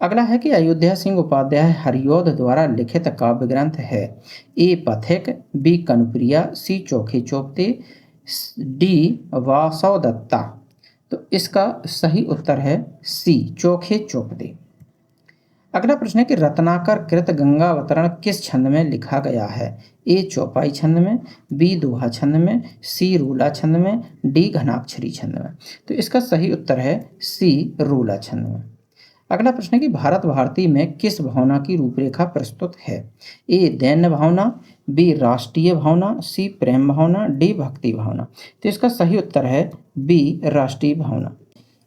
अगला है कि अयोध्या सिंह उपाध्याय हरिओद द्वारा लिखित काव्य ग्रंथ है? ए पथिक, बी कनुप्रिया, सी चोखे चोपते, डी वासव दत्ता। तो इसका सही उत्तर है सी चोखे चोपते। अगला प्रश्न है कि रत्नाकर कृत गंगावतरण किस छंद में लिखा गया है? ए चौपाई छंद में, बी दोहा छंद में, सी रूला छंद में, डी घनाक्षरी छंद में। तो इसका सही उत्तर है सी रूला छंद में। अगला प्रश्न है कि भारत भारती में किस भावना की रूपरेखा प्रस्तुत है? ए दैन्य भावना, बी राष्ट्रीय भावना, सी प्रेम भावना, डी भक्ति भावना। तो इसका सही उत्तर है बी राष्ट्रीय भावना।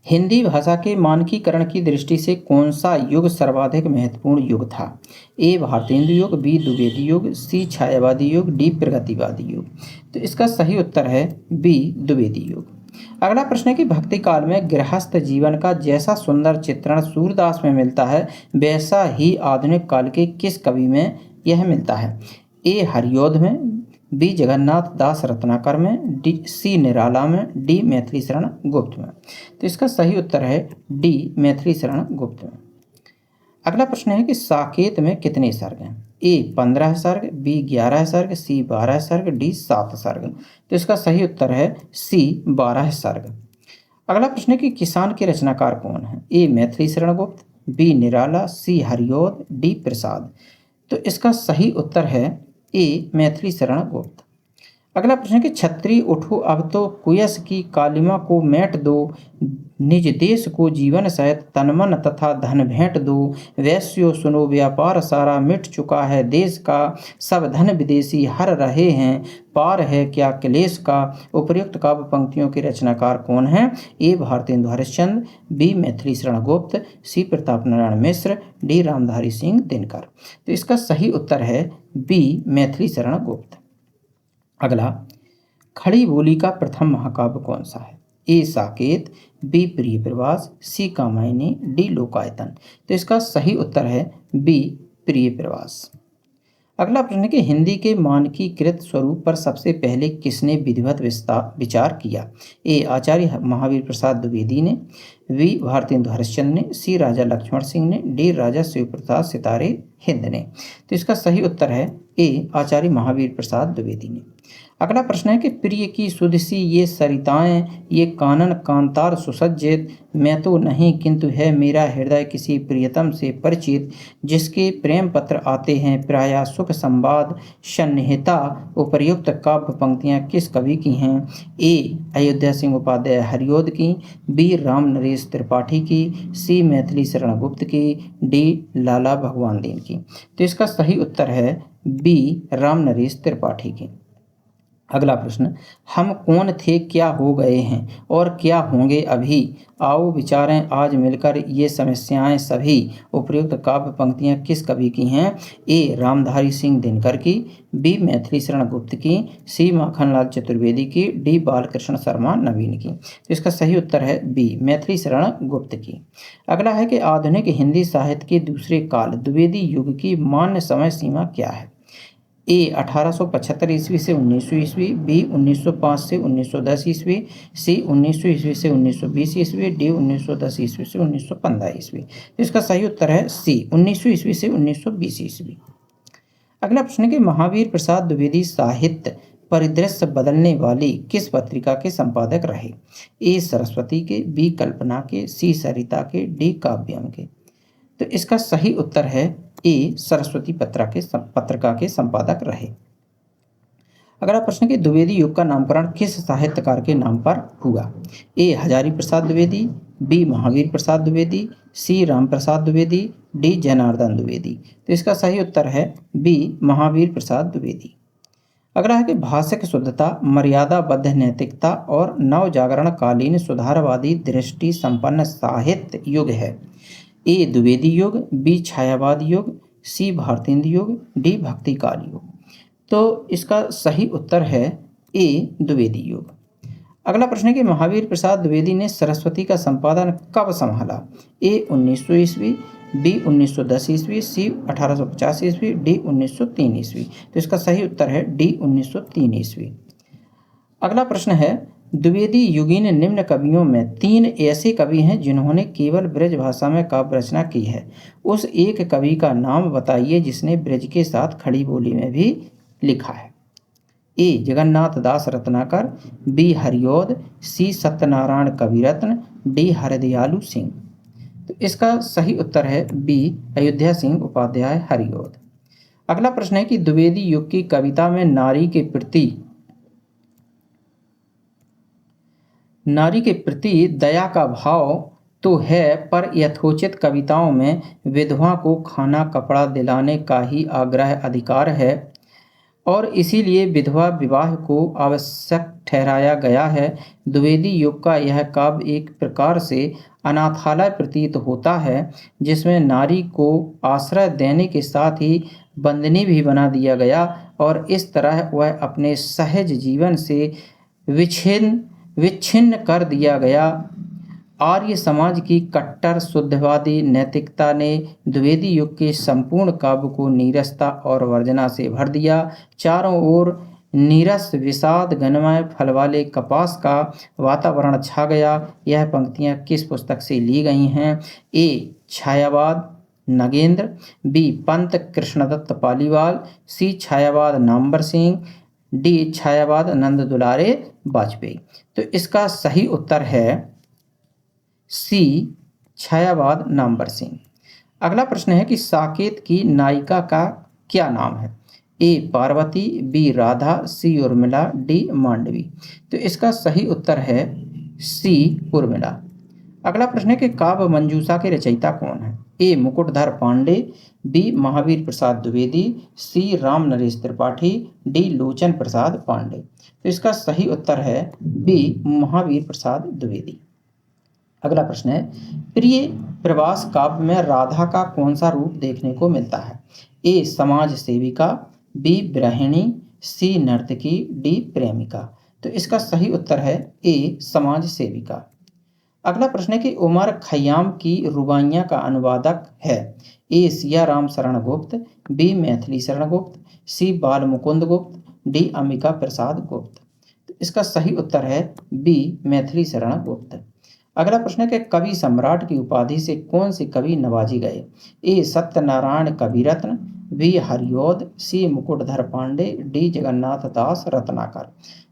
हिंदी भाषा के मानकीकरण की दृष्टि से कौन सा युग सर्वाधिक महत्वपूर्ण युग था? ए भारतेंदु युग, बी द्विवेदी युग, सी छायावादी युग, डी प्रगतिवादी युग। तो इसका सही उत्तर है बी द्विवेदी युग। अगला प्रश्न है कि भक्ति काल में गृहस्थ जीवन का जैसा सुंदर चित्रण सूरदास में मिलता है वैसा ही आधुनिक काल के किस कवि में यह मिलता है? ए हरिओद में, बी जगन्नाथ दास रत्नाकर में, डी सी निराला में, डी मैथिली शरण गुप्त में। तो इसका सही उत्तर है डी मैथिली शरण गुप्त में। अगला प्रश्न है कि साकेत में कितने सर्ग हैं? ए 15 सर्ग, बी 11 सर्ग, सी 12 सर्ग, डी 7 सर्ग। तो इसका सही उत्तर है सी 12 सर्ग। अगला प्रश्न है कि किसान के रचनाकार कौन है? ए मैथिली शरण गुप्त, बी निराला, सी हरिओद, डी प्रसाद। तो इसका सही उत्तर है ए मैथिली शरण गुप्त। अगला प्रश्न है कि छत्री उठो अब तो कुयस की कालिमा को मेट दो, निज देश को जीवन सहित तनमन तथा धन भेंट दो, वैश्यो सुनो व्यापार सारा मिट चुका है देश का, सब धन विदेशी हर रहे हैं पार है क्या क्लेश का। उपर्युक्त काव्य पंक्तियों के रचनाकार कौन हैं? ए भारतेंदु हरिश्चंद्र, बी मैथिली शरण गुप्त, सी प्रताप नारायण मिश्र, डी रामधारी सिंह दिनकर। तो इसका सही उत्तर है बी मैथिली शरण गुप्त। अगला, खड़ी बोली का प्रथम महाकाव्य कौन सा है? ए साकेत, बी प्रिय प्रवास, सी कामायनी, डी लोकायतन। तो इसका सही उत्तर है बी प्रिय प्रवास। अगला प्रश्न है कि हिंदी के मानकीकृत स्वरूप पर सबसे पहले किसने विधिवत विचार किया? ए आचार्य महावीर प्रसाद द्विवेदी ने, बी भारतेंदु हरिश्चंद्र ने, सी राजा लक्ष्मण सिंह ने, डी राजा शिवप्रसाद सितारे हिंद ने। तो इसका सही उत्तर है ए आचार्य महावीर प्रसाद द्विवेदी ने। अगला प्रश्न है कि प्रिय की सुध सी ये सरिताएं, ये कानन कांतार सुसज्जित, मैं तो नहीं किंतु है मेरा हृदय किसी प्रियतम से परिचित, जिसके प्रेम पत्र आते हैं प्रायः सुख संवाद सन्निहिता। उपर्युक्त काव्य पंक्तियां किस कवि की हैं? ए अयोध्या सिंह उपाध्याय हरिओद की, बी राम नरेश त्रिपाठी की, सी मैथिली शरण गुप्त की, डी लाला भगवान दीन की। तो इसका सही उत्तर है बी राम नरेश त्रिपाठी की। अगला प्रश्न, हम कौन थे क्या हो गए हैं और क्या होंगे अभी, आओ विचारें आज मिलकर ये समस्याएं सभी। उपर्युक्त काव्य पंक्तियां किस कवि की हैं? ए रामधारी सिंह दिनकर की, बी मैथिली शरण गुप्त की, सी माखनलाल चतुर्वेदी की, डी बालकृष्ण शर्मा नवीन की। तो इसका सही उत्तर है बी मैथिली शरण गुप्त की। अगला है कि आधुनिक हिंदी साहित्य के दूसरे काल द्विवेदी युग की मान्य समय सीमा क्या है? ए 1875 ईस्वी से 1900 ईस्वी, बी 1905 से 1910 ईस्वी, सी 1900 ईस्वी से 1920 ईस्वी, डी 1910 ईस्वी से 1915 ईस्वी। तो इसका सही उत्तर है सी 1900 ईस्वी से 1920 ईस्वी। अगला प्रश्न है कि महावीर प्रसाद द्विवेदी साहित्य परिदृश्य बदलने वाली किस पत्रिका के संपादक रहे? ए सरस्वती के, बी कल्पना के, सी सरिता के, डी काव्यम के। तो इसका सही उत्तर है ए सरस्वती पत्रिका के संपादक रहे। अगला प्रश्न कि द्विवेदी युग का नामकरण किस साहित्यकार के नाम पर हुआ? ए हजारी प्रसाद द्विवेदी, बी महावीर प्रसाद द्विवेदी, सी राम प्रसाद द्विवेदी, डी जनार्दन द्विवेदी। तो इसका सही उत्तर है बी महावीर प्रसाद द्विवेदी। अगला है कि भाषिक शुद्धता, मर्यादाबद्ध नैतिकता और नव जागरण कालीन सुधारवादी दृष्टि संपन्न साहित्य युग है। ए द्विवेदी युग, बी छायावाद युग, सी भारतेंदु युग, डी भक्तिकाल युग। तो इसका सही उत्तर है ए द्विवेदी युग। अगला प्रश्न है कि महावीर प्रसाद द्विवेदी ने सरस्वती का संपादन कब संभाला? ए 1900 ईस्वी, बी 1910 ईस्वी, सी 1850 ईस्वी, डी 1903 ईस्वी। तो इसका सही उत्तर है डी 1903 ईस्वी। अगला प्रश्न है द्विवेदी युगीन निम्न कवियों में 3 ऐसे कवि हैं जिन्होंने केवल ब्रज भाषा में काव्य रचना की है। उस एक कवि का नाम बताइए जिसने ब्रज के साथ खड़ी बोली में भी लिखा है। ए जगन्नाथ दास रत्नाकर, बी हरिऔध, सी सत्यनारायण कविरत्न, डी हरदयालु सिंह। तो इसका सही उत्तर है बी अयोध्या सिंह उपाध्याय हरिऔध। अगला प्रश्न है कि द्विवेदी युग की कविता में नारी के प्रति दया का भाव तो है, पर यथोचित कविताओं में विधवा को खाना कपड़ा दिलाने का ही आग्रह अधिकार है और इसीलिए विधवा विवाह को आवश्यक ठहराया गया है। द्विवेदी युग का यह काव्य एक प्रकार से अनाथालय प्रतीत होता है जिसमें नारी को आश्रय देने के साथ ही बंदनी भी बना दिया गया और इस तरह वह अपने सहज जीवन से विच्छिन्न कर दिया गया। आर्य समाज की कट्टर शुद्धवादी नैतिकता ने द्विवेदी युग के संपूर्ण काव्य को नीरसता और वर्जना से भर दिया। चारों ओर नीरस विषाद घनमय फल वाले कपास का वातावरण छा गया। यह पंक्तियां किस पुस्तक से ली गई हैं? ए छायावाद नगेंद्र, बी पंत कृष्णदत्त पालीवाल, सी छायावाद नामवर सिंह, डी छायावाद नंद दुलारे वाजपेयी। तो इसका सही उत्तर है सी छायावाद नामवर सिंह। अगला प्रश्न है कि साकेत की नायिका का क्या नाम है? ए पार्वती, बी राधा, सी उर्मिला, डी मांडवी। तो इसका सही उत्तर है सी उर्मिला। अगला प्रश्न है कि काव्य मंजूषा के रचयिता कौन है? ए मुकुटधर पांडे, बी महावीर प्रसाद द्विवेदी, सी राम नरेश त्रिपाठी, डी लोचन प्रसाद पांडे। तो इसका सही उत्तर है बी महावीर प्रसाद द्विवेदी। अगला प्रश्न है प्रिय प्रवास काव्य में राधा का कौन सा रूप देखने को मिलता है? ए समाज सेविका, बी गृहिणी, सी नर्तकी, डी प्रेमिका। तो इसका सही उत्तर है ए समाज सेविका। अगला प्रश्न है कि उमर खयाम की रुबाइयाँ का अनुवादक है। ए सिया राम शरण गुप्त, बी मैथिली शरण गुप्त, सी बाल मुकुंद गुप्त, डी अंबिका प्रसाद गुप्त। तो इसका सही उत्तर है बी मैथिली शरण गुप्त। अगला प्रश्न है कि कवि सम्राट की उपाधि से कौन से कवि नवाजे गए? ए सत्यनारायण कविरत्न, बी हरिऔध, सी मुकुटधर पांडे, डी जगन्नाथ दास रत्नाकर।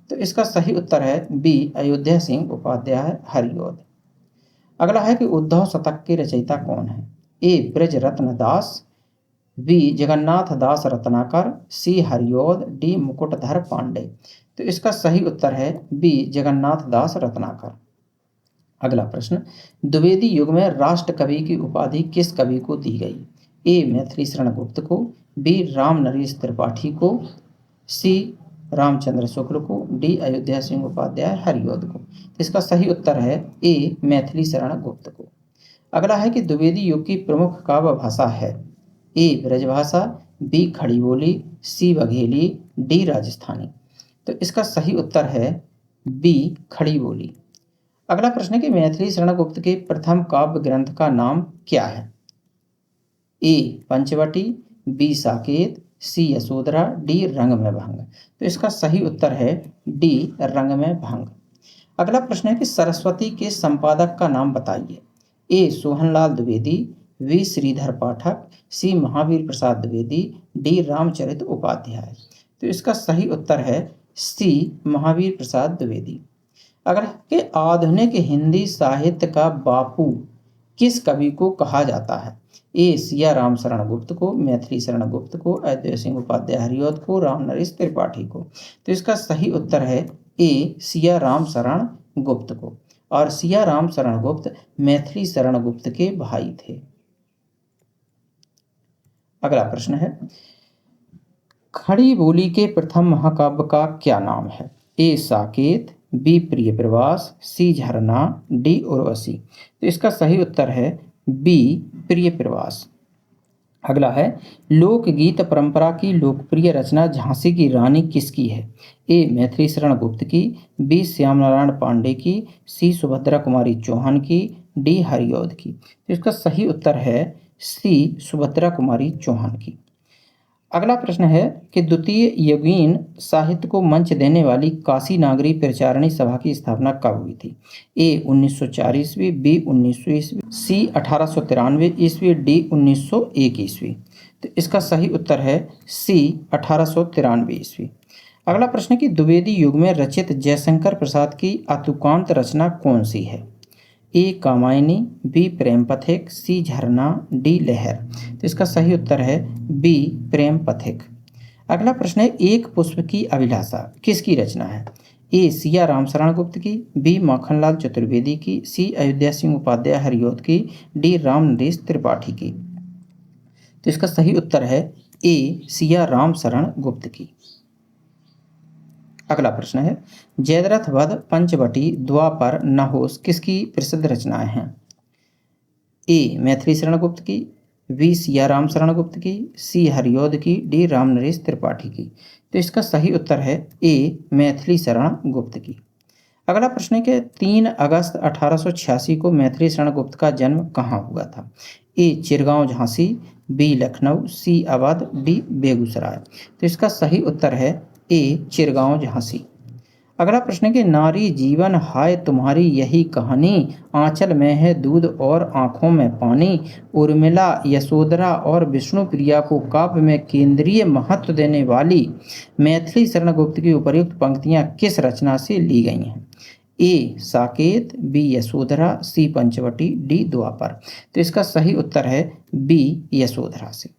तो इसका सही उत्तर है बी अयोध्या सिंह उपाध्याय हरिऔध। अगला है कि उद्धव शतक के रचयिता कौन है? ए ब्रज रत्न दास, बी जगन्नाथ दास रत्नाकर, सी हरिऔध, डी मुकुटधर पांडे। तो इसका सही उत्तर है बी जगन्नाथ दास रत्नाकर। अगला प्रश्न द्विवेदी युग में राष्ट्र कवि की उपाधि किस कवि को दी गई? ए मैथिली शरण गुप्त को, बी राम नरेश त्रिपाठी को, सी रामचंद्र शुक्ल को, डी अयोध्या सिंह उपाध्याय हरिऔध को। इसका सही उत्तर है ए मैथिली शरण गुप्त को। अगला है कि द्विवेदी युग की प्रमुख काव्य भाषा है। ए ब्रजभाषा, बी खड़ी बोली, सी बघेली, डी राजस्थानी। तो इसका सही उत्तर है बी खड़ी बोली। अगला प्रश्न है कि मैथिली शरण गुप्त के प्रथम काव्य ग्रंथ का नाम क्या है? ए पंचवटी, बी साकेत, सी यशोधरा, डी रंग में भंग। तो इसका सही उत्तर है डी रंग में भंग। अगला प्रश्न है कि सरस्वती के संपादक का नाम बताइए। A Sohanlal Dwivedi, B Shridhar Pathak, C Mahavir Prasad Dwivedi, D Ramcharit Upadhyay. तो इसका सही उत्तर है सी महावीर प्रसाद द्विवेदी। अगर कि आधुनिक हिंदी साहित्य का बापू किस कवि को कहा जाता है? ए सिया राम शरण गुप्त को, मैथिली शरण गुप्त को, अद्वैत सिंह उपाध्याय हरिऔध को, राम नरेश त्रिपाठी को। तो इसका सही उत्तर है ए सिया राम शरण गुप्त को। और सिया राम शरण गुप्त मैथिली शरण गुप्त के भाई थे। अगला प्रश्न है, खड़ी बोली के प्रथम महाकाव्य का क्या नाम है? ए साकेत, बी प्रिय प्रवास, सी झरना, डी उर्वशी। तो इसका सही उत्तर है बी प्रिय प्रवास। अगला है, लोकगीत परंपरा की लोकप्रिय रचना झांसी की रानी किसकी है? ए मैथिली शरण गुप्त की, बी श्यामनारायण पांडे की, सी सुभद्रा कुमारी चौहान की, डी हरिऔध की। तो इसका सही उत्तर है सी सुभद्रा कुमारी चौहान की। अगला प्रश्न है कि द्वितीय युगीन साहित्य को मंच देने वाली काशी नागरी प्रचारणी सभा की स्थापना कब हुई थी? ए 1904 ईस्वी, बी 1900 ईस्वी, सी 1893 ईस्वी, डी 1901 ईस्वी। तो इसका सही उत्तर है सी 1893 ईस्वी। अगला प्रश्न है कि द्विवेदी युग में रचित जयशंकर प्रसाद की अतुकांत रचना कौन सी है? ए कामायनी, बी प्रेम पथिक, सी झरना, डी लहर। तो इसका सही उत्तर है बी प्रेम पथिक। अगला प्रश्न है, एक पुष्प की अभिलाषा किसकी रचना है? ए सिया राम शरण गुप्त की, बी माखनलाल चतुर्वेदी की, सी अयोध्या सिंह उपाध्याय हरिऔध की, डी राम नरेश त्रिपाठी की। तो इसका सही उत्तर है ए सिया राम शरण गुप्त की। अगला प्रश्न है, जयद्रथ वध, पंचवटी, द्वापर, नहोस किसकी प्रसिद्ध रचनाएं हैं? ए मैथिली शरण गुप्त की, बी सिया राम शरण गुप्त की, सी हरिऔध की, डी राम नरेश त्रिपाठी की। तो इसका सही उत्तर है ए मैथिली शरण गुप्त की। अगला प्रश्न है कि 3 अगस्त 1886 को मैथिली शरण गुप्त का जन्म कहाँ हुआ था? ए चिरगांव झांसी, बी लखनऊ, सी अवध, डी बेगूसराय। तो इसका सही उत्तर है ए चिरगांव झांसी। अगला प्रश्न है कि नारी जीवन हाय तुम्हारी यही कहानी, आंचल में है दूध और आंखों में पानी, उर्मिला, यशोधरा और विष्णुप्रिया को काव्य में केंद्रीय महत्व देने वाली मैथिली शरण गुप्त की उपर्युक्त पंक्तियां किस रचना से ली गई हैं? ए साकेत, बी यशोधरा, सी पंचवटी, डी द्वापर। तो इसका सही उत्तर है बी यशोधरा से।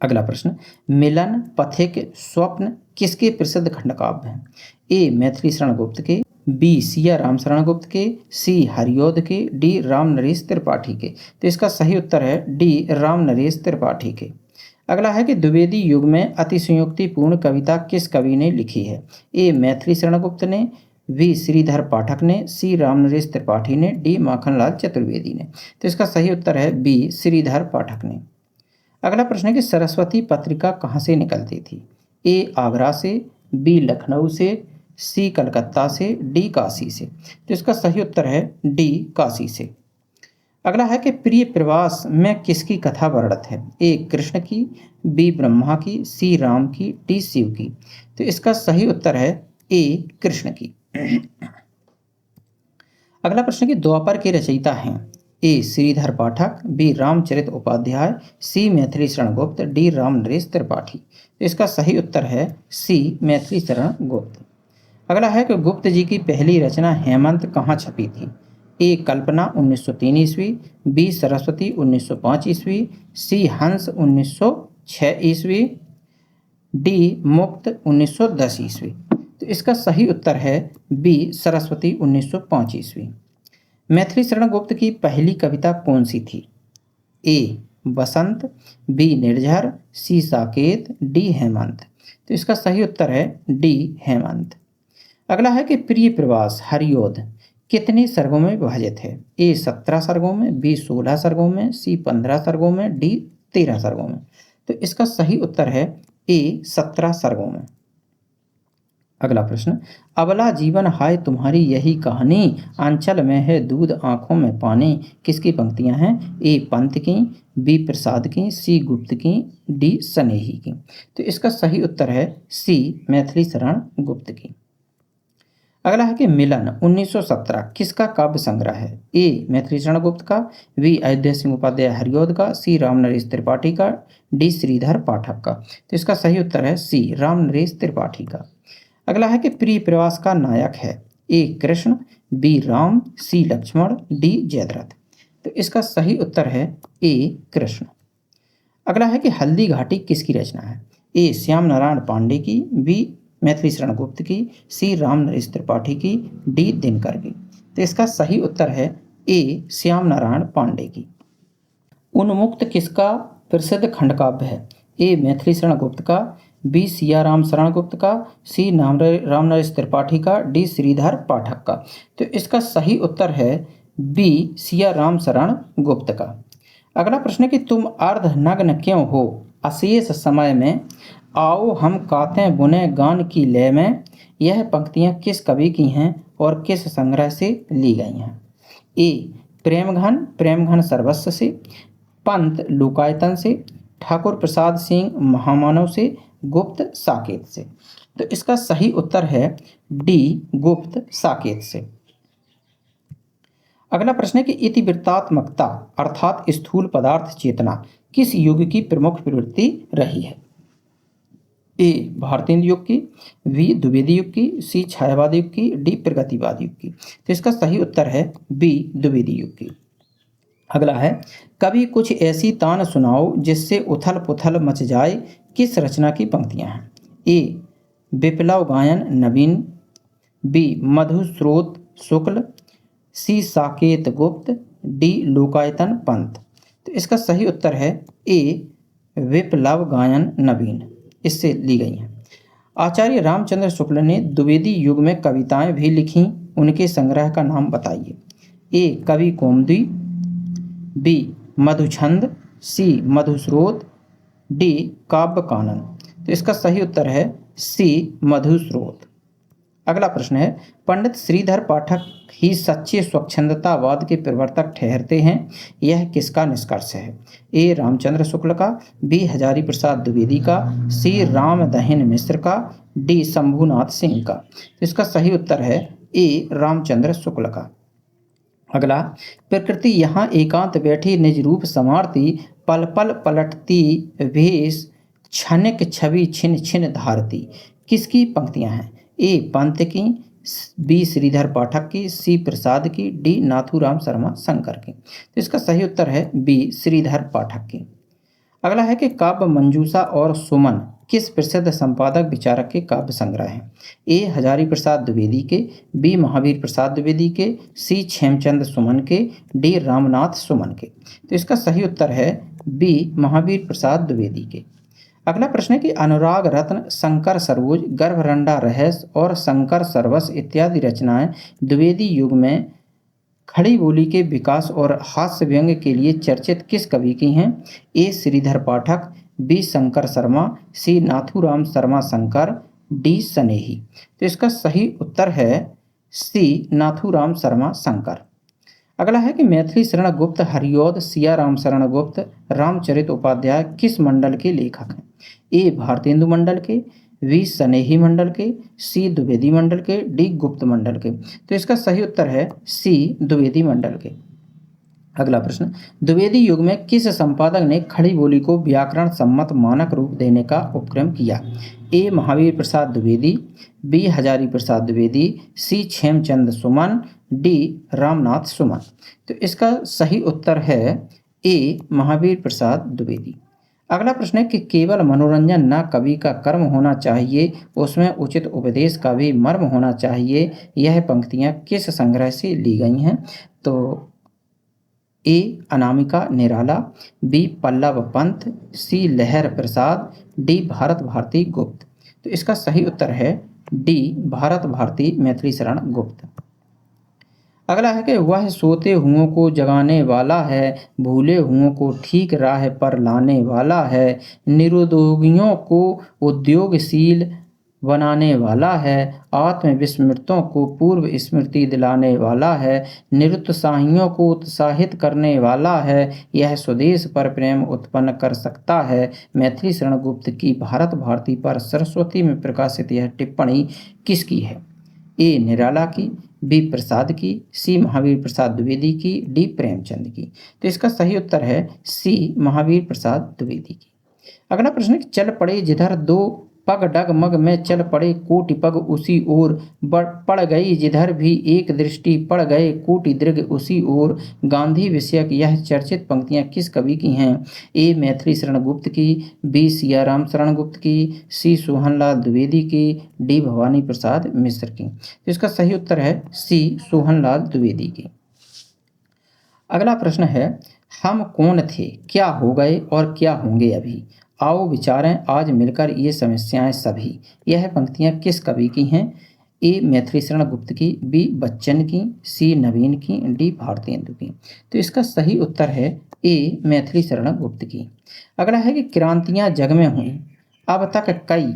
अगला प्रश्न, मिलन, पथिक, स्वप्न किसके प्रसिद्ध खंडकाव्य हैं? ए मैथिली शरण गुप्त के, बी सिया राम शरण गुप्त के, सी हरिऔध के, डी राम नरेश त्रिपाठी के। तो इसका सही उत्तर है डी राम नरेश त्रिपाठी के। अगला है कि द्विवेदी युग में अतिशयोक्तिपूर्ण कविता किस कवि ने लिखी है? ए मैथिली शरण गुप्त ने, बी श्रीधर पाठक ने, सी राम नरेश त्रिपाठी ने, डी माखनलाल चतुर्वेदी ने। तो इसका सही उत्तर है बी श्रीधर पाठक ने। अगला प्रश्न है कि सरस्वती पत्रिका कहाँ से निकलती थी? ए आगरा से, बी लखनऊ से, सी कलकत्ता से, डी काशी से। तो इसका सही उत्तर है डी काशी से। अगला है कि प्रिय प्रवास में किसकी कथा वर्णित है? ए कृष्ण की, बी ब्रह्मा की, सी राम की, डी शिव की। तो इसका सही उत्तर है ए कृष्ण की। अगला प्रश्न है कि द्वापर के रचयिता हैं? ए श्रीधर पाठक, बी रामचरित उपाध्याय, सी मैथिली शरण गुप्त, डी राम नरेश त्रिपाठी। तो इसका सही उत्तर है सी मैथिली शरण गुप्त। अगला है कि गुप्त जी की पहली रचना हेमंत कहाँ छपी थी? ए कल्पना 1903 ईस्वी, बी सरस्वती 1905 ईस्वी, सी हंस 1906 ईस्वी, डी मुक्त 1910 ईस्वी। तो इसका सही उत्तर है बी सरस्वती 1905 ईस्वी। मैथिली शरण गुप्त की पहली कविता कौन सी थी? ए बसंत, बी निर्झर, सी साकेत, डी हेमंत। तो इसका सही उत्तर है डी हेमंत। अगला है कि प्रिय प्रवास हरिऔध कितने सर्गों में विभाजित है? ए 17 सर्गों में, बी 16 सर्गों में, सी 15 सर्गों में, डी 13 सर्गों में। तो इसका सही उत्तर है ए 17 सर्गों में। अगला प्रश्न, अबला जीवन हाय तुम्हारी यही कहानी, आंचल में है दूध आंखों में पानी किसकी पंक्तियां हैं? ए पंत की, बी प्रसाद की, सी गुप्त की, डी स्नेही की। तो इसका सही उत्तर है सी मैथिली शरण गुप्त की। अगला है कि मिलन 1917 किसका काव्य संग्रह है? ए मैथिली शरण गुप्त का, बी अयोध्या सिंह उपाध्याय हरिऔध का, सी रामनरेश त्रिपाठी का, डी श्रीधर पाठक का। तो इसका सही उत्तर है सी रामनरेश त्रिपाठी का। अगला है कि प्रिय प्रवास का नायक है? ए कृष्ण, बी राम, सी लक्ष्मण, डी जयद्रथ। तो इसका सही उत्तर है ए कृष्ण। अगला है कि हल्दी घाटी किसकी रचना है? ए श्याम नारायण पांडे की, बी मैथिली शरण गुप्त की, सी रामनरेश त्रिपाठी की, डी दिनकर की। तो इसका सही उत्तर है ए श्याम नारायण पांडे की। उन्मुक्त किसका प्रसिद्ध खंडकाव्य है? ए मैथिली शरण गुप्त का, बी सिया राम शरण गुप्त का, सी रामनरेश त्रिपाठी का, डी श्रीधर पाठक का। तो इसका सही उत्तर है बी सिया राम शरण गुप्त का। अगला प्रश्न है कि तुम अर्धनग्न क्यों हो? अशेष समय में आओ हम कातें बुने गान की लय में। यह पंक्तियाँ किस कवि की हैं और किस संग्रह से ली गई हैं? ए प्रेमघन सर्वस्व से, पंत लोकायतन से, ठाकुर प्रसाद सिंह महामानव से, गुप्त साकेत से। तो इसका सही उत्तर है डी गुप्त साकेत से। अगला प्रश्न है कि इतिवृत्तात्मकता अर्थात स्थूल पदार्थ चेतना किस युग की प्रमुख प्रवृत्ति रही है? ए भारतेंदु युग की, बी द्विवेदी युग की, सी छायावादी युग की, डी प्रगतिवादी युग की। तो इसका सही उत्तर है बी द्विवेदी युग की। अगला है कभी कुछ ऐसी तान सुनाओ जिससे उथल पुथल मच जाए। किस रचना की पंक्तियां हैं? ए विप्लव गायन नवीन, बी मधुस्रोत शुक्ल, सी साकेत गुप्त, डी लोकायतन पंत। तो इसका सही उत्तर है ए विप्लव गायन नवीन, इससे ली गई हैं। आचार्य रामचंद्र शुक्ल ने द्विवेदी युग में कविताएं भी लिखीं, उनके संग्रह का नाम बताइए। ए कवि कौमुदी, बी मधुछंद, सी मधुस्रोत, डी काव्य कानन। तो इसका सही उत्तर है सी मधुस्रोत। अगला प्रश्न है पंडित श्रीधर पाठक ही सच्चे स्वच्छंदतावाद के प्रवर्तक ठहरते हैं, यह किसका निष्कर्ष है? ए रामचंद्र शुक्ल का, बी हजारी प्रसाद द्विवेदी का, सी रामदहिन मिश्र का, डी शंभुनाथ सिंह का। तो इसका सही उत्तर है ए रामचंद्र शुक्ल का। अगला प्रकृति यहाँ एकांत बैठी निज रूप समारती, पल पल पलटती भेष क्षणिक छवि छिन छिन धारती। किसकी पंक्तियाँ हैं? ए पंत की, बी श्रीधर पाठक की, सी प्रसाद की, डी नाथूराम शर्मा शंकर की। तो इसका सही उत्तर है बी श्रीधर पाठक की। अगला है कि काव्य मंजूषा और सुमन किस प्रसिद्ध संपादक विचारक के काव्य संग्रह हैं? ए हजारी प्रसाद द्विवेदी के, बी महावीर प्रसाद द्विवेदी के, सी क्षेमचंद सुमन के, डी रामनाथ सुमन के। तो इसका सही उत्तर है बी महावीर प्रसाद द्विवेदी के। अगला प्रश्न है कि अनुराग रत्न, शंकर सरोज, गर्भरंडा रहस्य और शंकर सरवस इत्यादि रचनाएं द्विवेदी युग में खड़ी बोली के विकास और हास्य व्यंग्य के लिए चर्चित किस कवि की हैं? ए श्रीधर पाठक, बी शंकर शर्मा, सी नाथूराम शर्मा शंकर, डी स्नेही। तो इसका सही उत्तर है सी नाथूराम शर्मा शंकर। अगला है कि मैथिली शरण गुप्त, हरिऔध, सिया राम शरण गुप्त, रामचरित उपाध्याय किस मंडल के लेखक हैं? ए भारतेंदु मंडल के, बी स्नेही मंडल के, सी द्विवेदी मंडल के, डी गुप्त मंडल के। तो इसका सही उत्तर है सी द्विवेदी मंडल के। अगला प्रश्न द्विवेदी युग में किस संपादक ने खड़ी बोली को व्याकरण सम्मत मानक रूप देने का उपक्रम किया? ए महावीर प्रसाद द्विवेदी, बी हजारी प्रसाद द्विवेदी, सी क्षेमचंद सुमन, डी रामनाथ सुमन। तो इसका सही उत्तर है ए महावीर प्रसाद द्विवेदी। अगला प्रश्न है कि केवल मनोरंजन न कवि का कर्म होना चाहिए, उसमें उचित उपदेश का भी मर्म होना चाहिए। यह पंक्तियां किस संग्रह से ली गई हैं? तो ए अनामिका निराला, बी पल्लव पंत, सी लहर प्रसाद, डी भारत भारती गुप्त। तो इसका सही उत्तर है डी भारत भारती मैथिली शरण गुप्त। अगला है कि वह सोते हुओं को जगाने वाला है, भूले हुओं को ठीक राह पर लाने वाला है, निरुद्योगियों को उद्योगशील बनाने वाला है, आत्मविस्मृतों को पूर्व स्मृति दिलाने वाला है, निरुत्साहियों को उत्साहित करने वाला है, यह स्वदेश पर प्रेम उत्पन्न कर सकता है। मैथिली शरण गुप्त की भारत भारती पर सरस्वती में प्रकाशित यह टिप्पणी किसकी है? ए निराला की, बी प्रसाद की, सी महावीर प्रसाद द्विवेदी की, डी प्रेमचंद की। तो इसका सही उत्तर है सी महावीर प्रसाद द्विवेदी की। अगला प्रश्न है कि चल पड़े जिधर दो पग डगमग में चल पड़े कोटि पग उसी ओर, पड़ गई जिधर भी एक दृष्टि पड़ गए कोटि दृग उसी ओर। गांधी विषयक यह चर्चित पंक्तियां किस कवि की हैं? ए मैथिली शरण गुप्त की, बी सियाराम शरण गुप्त की, सी सोहनलाल द्विवेदी की, डी भवानी प्रसाद मिश्र की। तो इसका सही उत्तर है सी सोहनलाल द्विवेदी की। अगला प्रश्न है हम कौन थे, क्या हो गए और क्या होंगे अभी? आओ विचारें आज मिलकर ये समस्याएं सभी। यह पंक्तियां किस कवि की हैं? ए मैथिली शरण गुप्त की, बी बच्चन की, सी नवीन की, डी भारतेंदु की। तो इसका सही उत्तर है ए मैथिली शरण गुप्त की। अगला है कि क्रांतियां जग में हुई अब तक कई,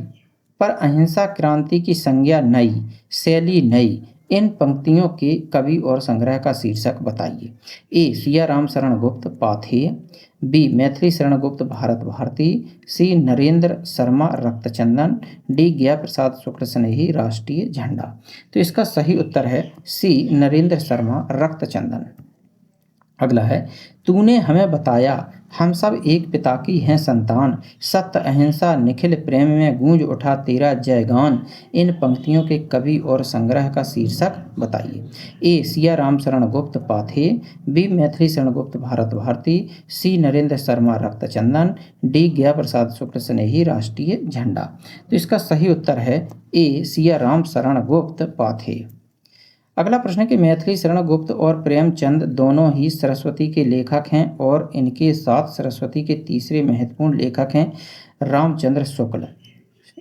पर अहिंसा क्रांति की संज्ञा नई, शैली नई। इन पंक्तियों के कवि और संग्रह का शीर्षक बताइए। ए सियाराम शरण गुप्त पाथेय, बी मैथिली शरण गुप्त भारत भारती, सी नरेंद्र शर्मा रक्तचंदन, डी गया प्रसाद शुक्ल स्नेही राष्ट्रीय झंडा। तो इसका सही उत्तर है सी नरेंद्र शर्मा रक्तचंदन। अगला है तूने हमें बताया हम सब एक पिता की हैं संतान, सत्य अहिंसा निखिल प्रेम में गूंज उठा तेरा जयगान। इन पंक्तियों के कवि और संग्रह का शीर्षक बताइए। ए सियाराम शरण गुप्त पाथेय, बी मैथिली शरण गुप्त भारत भारती, सी नरेंद्र शर्मा रक्तचंदन, डी गया प्रसाद शुक्ल स्नेही राष्ट्रीय झंडा। तो इसका सही उत्तर है ए सियाराम शरण गुप्त पाथेय। अगला प्रश्न है कि मैथिली शरण गुप्त और प्रेमचंद दोनों ही सरस्वती के लेखक हैं और इनके साथ सरस्वती के तीसरे महत्वपूर्ण लेखक हैं रामचंद्र शुक्ल।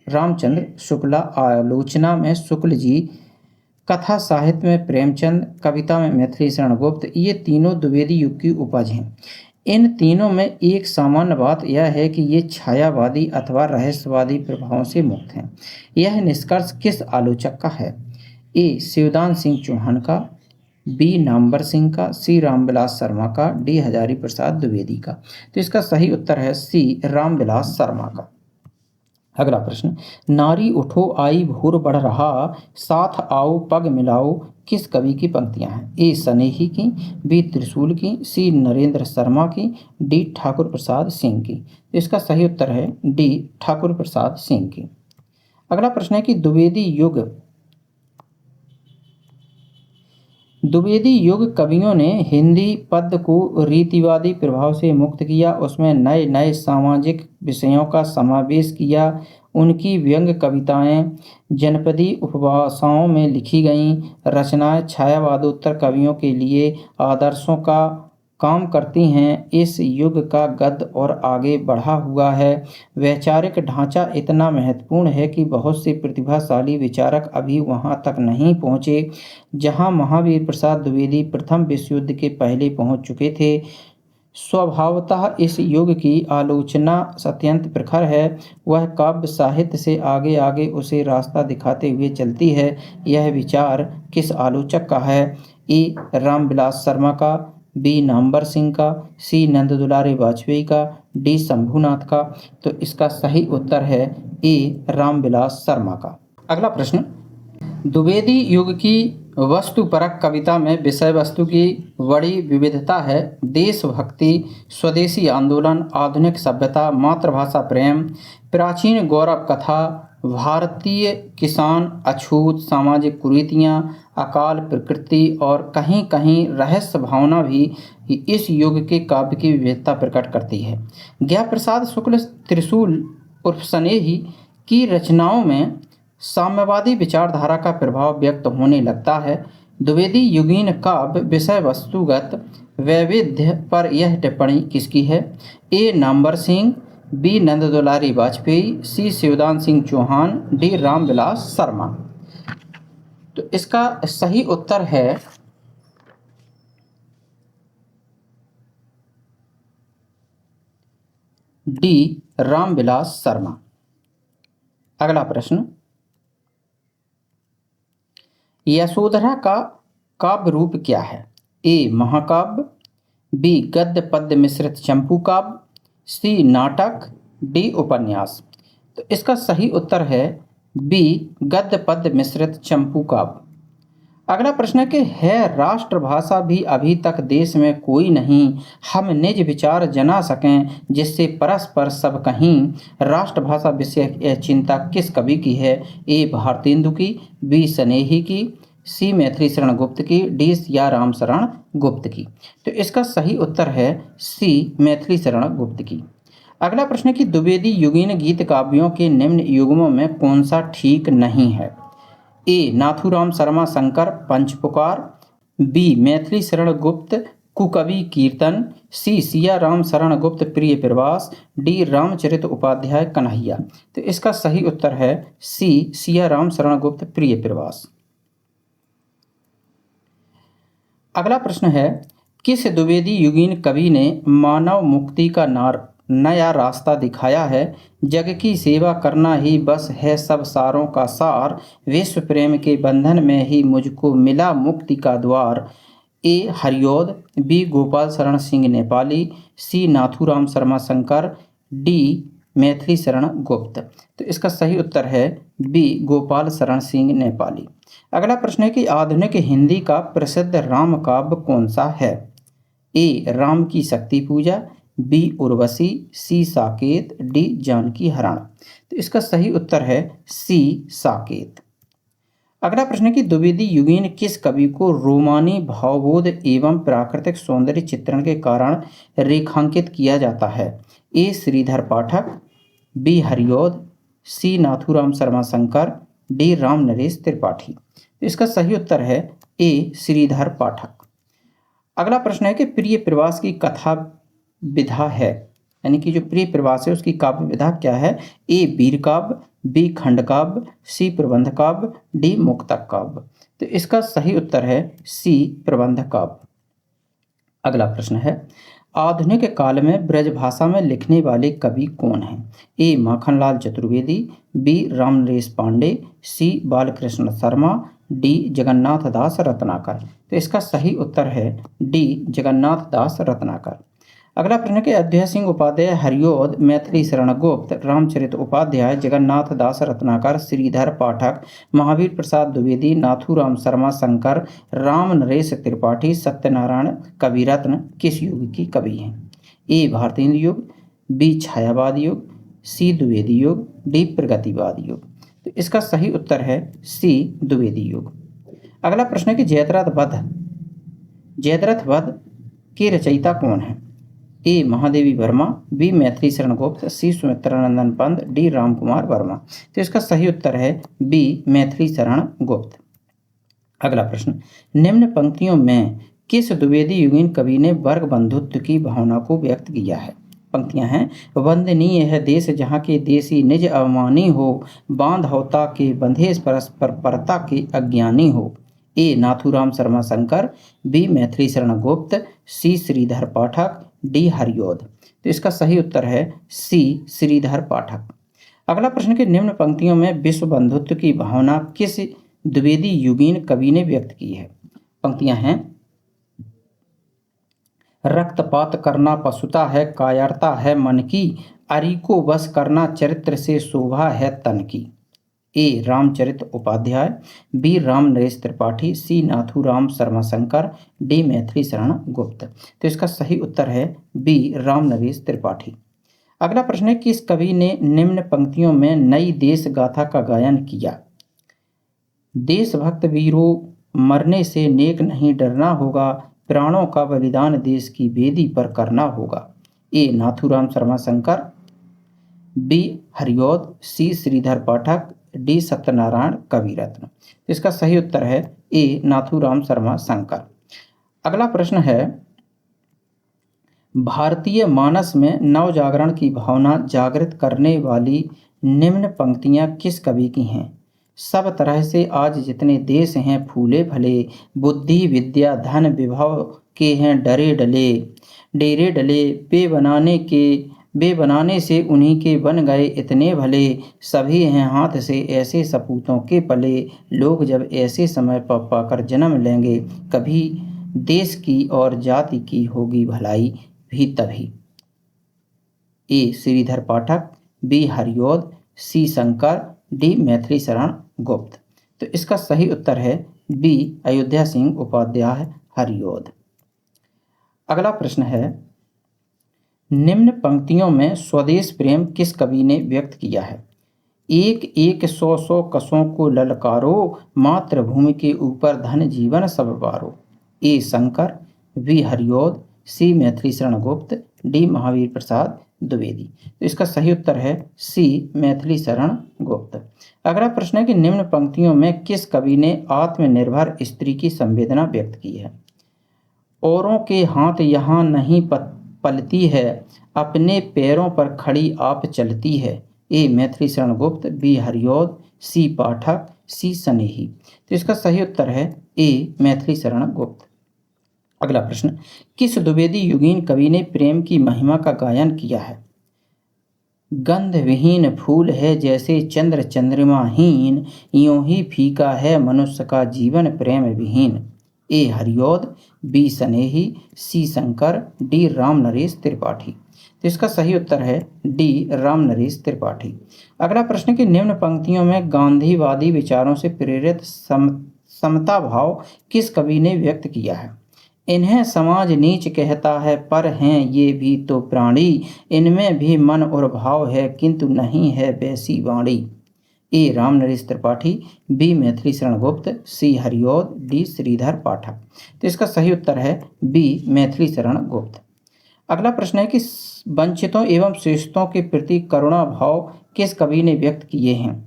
रामचंद्र शुक्ला आलोचना में शुक्ल जी, कथा साहित्य में प्रेमचंद, कविता में मैथिली शरण गुप्त। ये तीनों द्विवेदी युग की उपज हैं। इन तीनों में एक सामान्य बात यह है कि ये छायावादी अथवा रहस्यवादी प्रभावों से मुक्त हैं। यह निष्कर्ष किस आलोचक का है? ए शिवदान सिंह चौहान का, बी नामवर सिंह का, सी रामविलास शर्मा का, डी हजारी प्रसाद द्विवेदी का। तो इसका सही उत्तर है सी रामविलास शर्मा का। अगला प्रश्न नारी उठो आई भोर बढ़ रहा, साथ आओ पग मिलाओ किस कवि की पंक्तियां हैं? ए स्नेही की, बी त्रिशूल की, सी नरेंद्र शर्मा की, डी ठाकुर प्रसाद सिंह की। तो इसका सही उत्तर है डी ठाकुर प्रसाद सिंह की। अगला प्रश्न है कि द्विवेदी युग कवियों ने हिंदी पद्य को रीतिवादी प्रभाव से मुक्त किया, उसमें नए नए सामाजिक विषयों का समावेश किया। उनकी व्यंग्य कविताएं जनपदी उपभाषाओं में लिखी गईं। रचनाएं छायावादोत्तर कवियों के लिए आदर्शों का काम करती हैं। इस युग का गद्य और आगे बढ़ा हुआ है। वैचारिक ढांचा इतना महत्वपूर्ण है कि बहुत से प्रतिभाशाली विचारक अभी वहां तक नहीं पहुंचे जहां महावीर प्रसाद द्विवेदी प्रथम विश्व युद्ध के पहले पहुंच चुके थे। स्वभावतः इस युग की आलोचना अत्यंत प्रखर है। वह काव्य साहित्य से आगे आगे उसे रास्ता दिखाते हुए चलती है। यह विचार किस आलोचक का है? ए रामविलास शर्मा का, बी नामवर सिंह का, सी नंद दुलारे वाजपेयी का, डी शंभुनाथ का। तो इसका सही उत्तर है ए रामविलास शर्मा का। अगला प्रश्न द्विवेदी युग की वस्तुपरक कविता में विषय वस्तु की बड़ी विविधता है। देशभक्ति, स्वदेशी आंदोलन, आधुनिक सभ्यता, मातृभाषा प्रेम, प्राचीन गौरव कथा, भारतीय किसान, अछूत, सामाजिक कुरीतियाँ, अकाल प्रकृति और कहीं कहीं रहस्य भावना भी इस युग के काव्य की विविधता प्रकट करती है। गया प्रसाद शुक्ल त्रिशूल उर्फ स्नेही की रचनाओं में साम्यवादी विचारधारा का प्रभाव व्यक्त होने लगता है। द्विवेदी युगीन काव्य विषय वस्तुगत वैविध्य पर यह टिप्पणी किसकी है? ए नामवर सिंह, बी नंद दुलारी वाजपेयी, सी शिवदान सिंह चौहान, डी रामविलास शर्मा। तो इसका सही उत्तर है डी रामविलास शर्मा। अगला प्रश्न यशोधरा का काव्य रूप क्या है? ए महाकाव्य, बी गद्य पद्य मिश्रित चंपू काव्य, सी नाटक, डी उपन्यास। तो इसका सही उत्तर है बी गद्य पद्य मिश्रित चंपू काव्य। अगला प्रश्न है कि है राष्ट्रभाषा भी अभी तक देश में कोई नहीं, हम निज विचार जना सकें जिससे परस्पर सब कहीं। राष्ट्रभाषा विषय यह चिंता किस कवि की है? ए भारतेंदु की, बी स्नेही की, सी मैथिली शरण गुप्त की, डी सिया राम शरण गुप्त की। तो इसका सही उत्तर है सी मैथिली शरण गुप्त की। अगला प्रश्न है कि द्विवेदी युगीन गीत काव्यों के निम्न युग्मों में कौन सा ठीक नहीं है? ए नाथूराम शर्मा शंकर पंचपुकार, बी मैथिली शरण गुप्त कुकवि कीर्तन, सी सिया राम शरण गुप्त प्रिय प्रवास, डी रामचरित उपाध्याय कन्हैया। तो इसका सही उत्तर है सी सिया राम शरण गुप्त प्रिय प्रवास। अगला प्रश्न है किस द्विवेदी युगीन कवि ने मानव मुक्ति का नया रास्ता दिखाया है? जग की सेवा करना ही बस है सब सारों का सार, विश्व प्रेम के बंधन में ही मुझको मिला मुक्ति का द्वार। ए हरिऔध, बी गोपाल शरण सिंह नेपाली, सी नाथूराम शर्मा शंकर, डी मैथिली शरण गुप्त। तो इसका सही उत्तर है बी गोपाल शरण सिंह नेपाली। अगला प्रश्न है कि आधुनिक हिंदी का प्रसिद्ध राम काव्य कौन सा है? ए राम की शक्ति पूजा, बी उर्वशी, सी साकेत, डी जानकी हरण। तो इसका सही उत्तर है सी साकेत। अगला प्रश्न है कि द्विवेदी युगीन किस कवि को रोमानी भावबोध एवं प्राकृतिक सौंदर्य चित्रण के कारण रेखांकित किया जाता है? ए श्रीधर पाठक, बी हरिऔध, सी नाथूराम शर्मा शंकर, डी राम नरेश त्रिपाठी। तो इसका सही उत्तर है ए श्रीधर पाठक। अगला प्रश्न है कि प्रिय प्रवास की कथा विधा है, यानी कि जो प्रिय प्रवास है उसकी काव्य विधा क्या है? ए वीर काव्य, बी खंड काव्य, सी प्रबंध काव्य, डी मुक्तक काव्य। तो इसका सही उत्तर है सी प्रबंध काव्य। अगला प्रश्न है आधुनिक काल में ब्रजभाषा में लिखने वाले कवि कौन हैं? ए माखनलाल चतुर्वेदी, बी रामनरेश पांडे, सी बालकृष्ण शर्मा, डी जगन्नाथ दास रत्नाकर। तो इसका सही उत्तर है डी जगन्नाथ दास रत्नाकर। अगला प्रश्न के अध्यय सिंह उपाध्याय हरिऔध, मैथिली शरण गुप्त, रामचरित उपाध्याय, जगन्नाथ दास रत्नाकर, श्रीधर पाठक, महावीर प्रसाद द्विवेदी, नाथूराम शर्मा शंकर, राम नरेश त्रिपाठी, सत्यनारायण कविरत्न किस युग की कवि हैं? ए भारतेंदु युग, बी छायावाद युग, सी द्विवेदी युग, डी प्रगतिवाद युग। तो इसका सही उत्तर है सी द्विवेदी युग। अगला प्रश्न है कि जयद्रथ वध के रचयिता कौन है? ए महादेवी वर्मा, बी मैथिली शरण गुप्त, सी सुमित्रानंदन पंत, डी राम कुमार वर्मा। तो इसका सही उत्तर है बी मैथिली शरण गुप्त। अगला प्रश्न निम्न पंक्तियों में किस द्विवेदी युगीन कवि ने वर्ग बंधुत्व की भावना को व्यक्त किया है? पंक्तियां हैं वंदनीय है देश जहाँ के देसी निज अवमानी हो, बांध होता के बंधे परस्पर परता के अज्ञानी हो। ए नाथूराम शर्मा शंकर, बी मैथिली शरण गुप्त, सी श्रीधर पाठक, डी हरिऔध। तो इसका सही उत्तर है सी श्रीधर पाठक। अगला प्रश्न के निम्न पंक्तियों में विश्व बंधुत्व की भावना किस द्विवेदी युगीन कवि ने व्यक्त की है? पंक्तियां हैं रक्तपात करना पशुता है, कायरता है मन की, अरि को वश करना चरित्र से शोभा है तन की। ए रामचरित उपाध्याय, बी राम नरेश त्रिपाठी, सी नाथूराम शर्मा शंकर, डी मैथिली शरण गुप्त। तो इसका सही उत्तर है बी राम नरेश त्रिपाठी। अगला प्रश्न है किस कवि ने निम्न पंक्तियों में नई देश गाथा का गायन किया? देशभक्त वीरों मरने से नेक नहीं डरना होगा, प्राणों का बलिदान देश की वेदी पर करना होगा। ए नाथूराम शर्मा शंकर, बी हरिऔध, सी श्रीधर पाठक, डी सत्यनारायण कविरत्न। इसका सही उत्तर है ए नाथूराम शर्मा शंकर। अगला प्रश्न है भारतीय मानस में नवजागरण की भावना जागृत करने वाली निम्न पंक्तियां किस कवि की हैं? सब तरह से आज जितने देश हैं फूले भले, बुद्धि विद्या धन विभव के हैं डरे डले, डेरे डले, बे बनाने से उन्हीं के बन गए इतने भले, सभी हैं हाथ से ऐसे सपूतों के पले, लोग जब ऐसे समय पर पाकर जन्म लेंगे, कभी देश की और जाति की होगी भलाई भी तभी। ए श्रीधर पाठक, बी हरिऔध, सी शंकर, डी मैथिली शरण गुप्त। तो इसका सही उत्तर है बी अयोध्या सिंह उपाध्याय हरिऔध। अगला प्रश्न है, निम्न पंक्तियों में स्वदेश प्रेम किस कवि ने व्यक्त किया है? एक एक सौ सौ कसों को ललकारो, मातृभूमि के ऊपर धन जीवन सब बारो। ए शंकर, बी हरिऔध, सी मैथिली शरण गुप्त, डी महावीर प्रसाद द्विवेदी। तो इसका सही उत्तर है सी मैथिली शरण गुप्त। अगला प्रश्न है कि निम्न पंक्तियों में किस कवि ने आत्मनिर्भर स्त्री की संवेदना व्यक्त की है? औरों के हाथ यहाँ नहीं पलती है, अपने पैरों पर खड़ी आप चलती है। ए मैथिली शरण गुप्त, बी हरिऔध, सी पाठक, सी स्नेही। तो इसका सही उत्तर है ए मैथिली शरण गुप्त। अगला प्रश्न, किस द्विवेदी युगीन कवि ने प्रेम की महिमा का गायन किया है? गंध विहीन फूल है जैसे चंद्र चंद्रमाहीन, यूं ही फीका है मनुष्य का जीवन प्रेम विहीन। ए हरिऔध, बी स्नेही, सी शंकर, डी राम नरेश त्रिपाठी। तो इसका सही उत्तर है डी राम नरेश त्रिपाठी। अगला प्रश्न कि निम्न पंक्तियों में गांधीवादी विचारों से प्रेरित समता भाव किस कवि ने व्यक्त किया है? इन्हें समाज नीच कहता है पर हैं ये भी तो प्राणी, इनमें भी मन और भाव है किंतु नहीं है वैसी वाणी। ए राम नरेश त्रिपाठी, बी मैथिली शरण गुप्त, सी हरिऔध, डी श्रीधर पाठक। तो इसका सही उत्तर है बी मैथिली शरण गुप्त। अगला प्रश्न है कि वंचितों एवं शोषितों के प्रति करुणा भाव किस कवि ने व्यक्त किए हैं?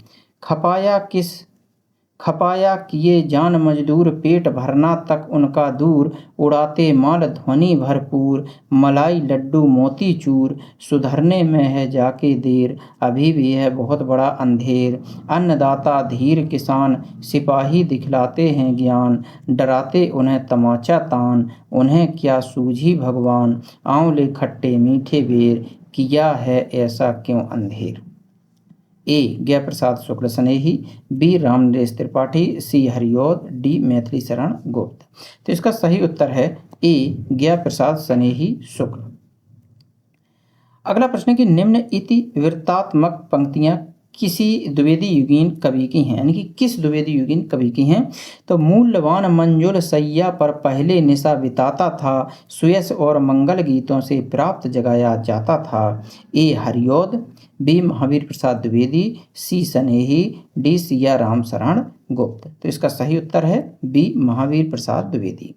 खपाया किए जान मजदूर, पेट भरना तक उनका दूर, उड़ाते माल ध्वनि भरपूर, मलाई लड्डू मोती चूर, सुधरने में है जाके देर, अभी भी है बहुत बड़ा अंधेर, अन्नदाता धीर किसान, सिपाही दिखलाते हैं ज्ञान, डराते उन्हें तमाचा तान, उन्हें क्या सूझी भगवान, आंवले खट्टे मीठे बेर, किया है ऐसा क्यों अंधेर। ए ज्ञा प्रसाद शुक्ल स्नेही, बी राम नरेश त्रिपाठी, सी हरिऔध, डी मैथिली शरण गुप्त। तो इसका सही उत्तर है ए ज्ञा प्रसाद स्नेही शुक्ल। अगला प्रश्न है कि निम्न इतिवृत्तात्मक पंक्तियां किसी द्विवेदी युगीन कवि की हैं, यानी कि किस द्विवेदी युगीन कवि की हैं? तो मूल्यवान मंजुल सैया पर पहले निशा बिताता था, सुयस और मंगल गीतों से प्राप्त जगाया जाता था। ए हरिऔध, बी महावीर प्रसाद द्विवेदी, सी स्नेही, डी सिया राम शरण गुप्त। तो इसका सही उत्तर है बी महावीर प्रसाद द्विवेदी।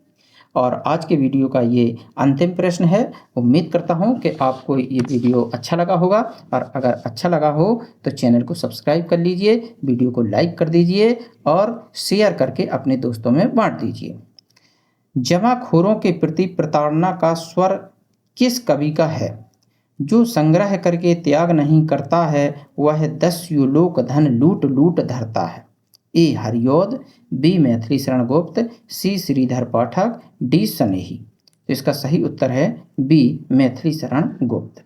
और आज के वीडियो का ये अंतिम प्रश्न है। उम्मीद करता हूँ कि आपको ये वीडियो अच्छा लगा होगा, और अगर अच्छा लगा हो तो चैनल को सब्सक्राइब कर लीजिए, वीडियो को लाइक कर दीजिए और शेयर करके अपने दोस्तों में बांट दीजिए। जमाखोरों के प्रति प्रताड़ना का स्वर किस कवि का है? जो संग्रह करके त्याग नहीं करता है, वह दस्यु लोक धन लूट लूट धरता है। ए हरिऔध, बी मैथिली शरण गुप्त, सी श्रीधर पाठक, डी स्नेही। तो इसका सही उत्तर है बी मैथिली शरण गुप्त।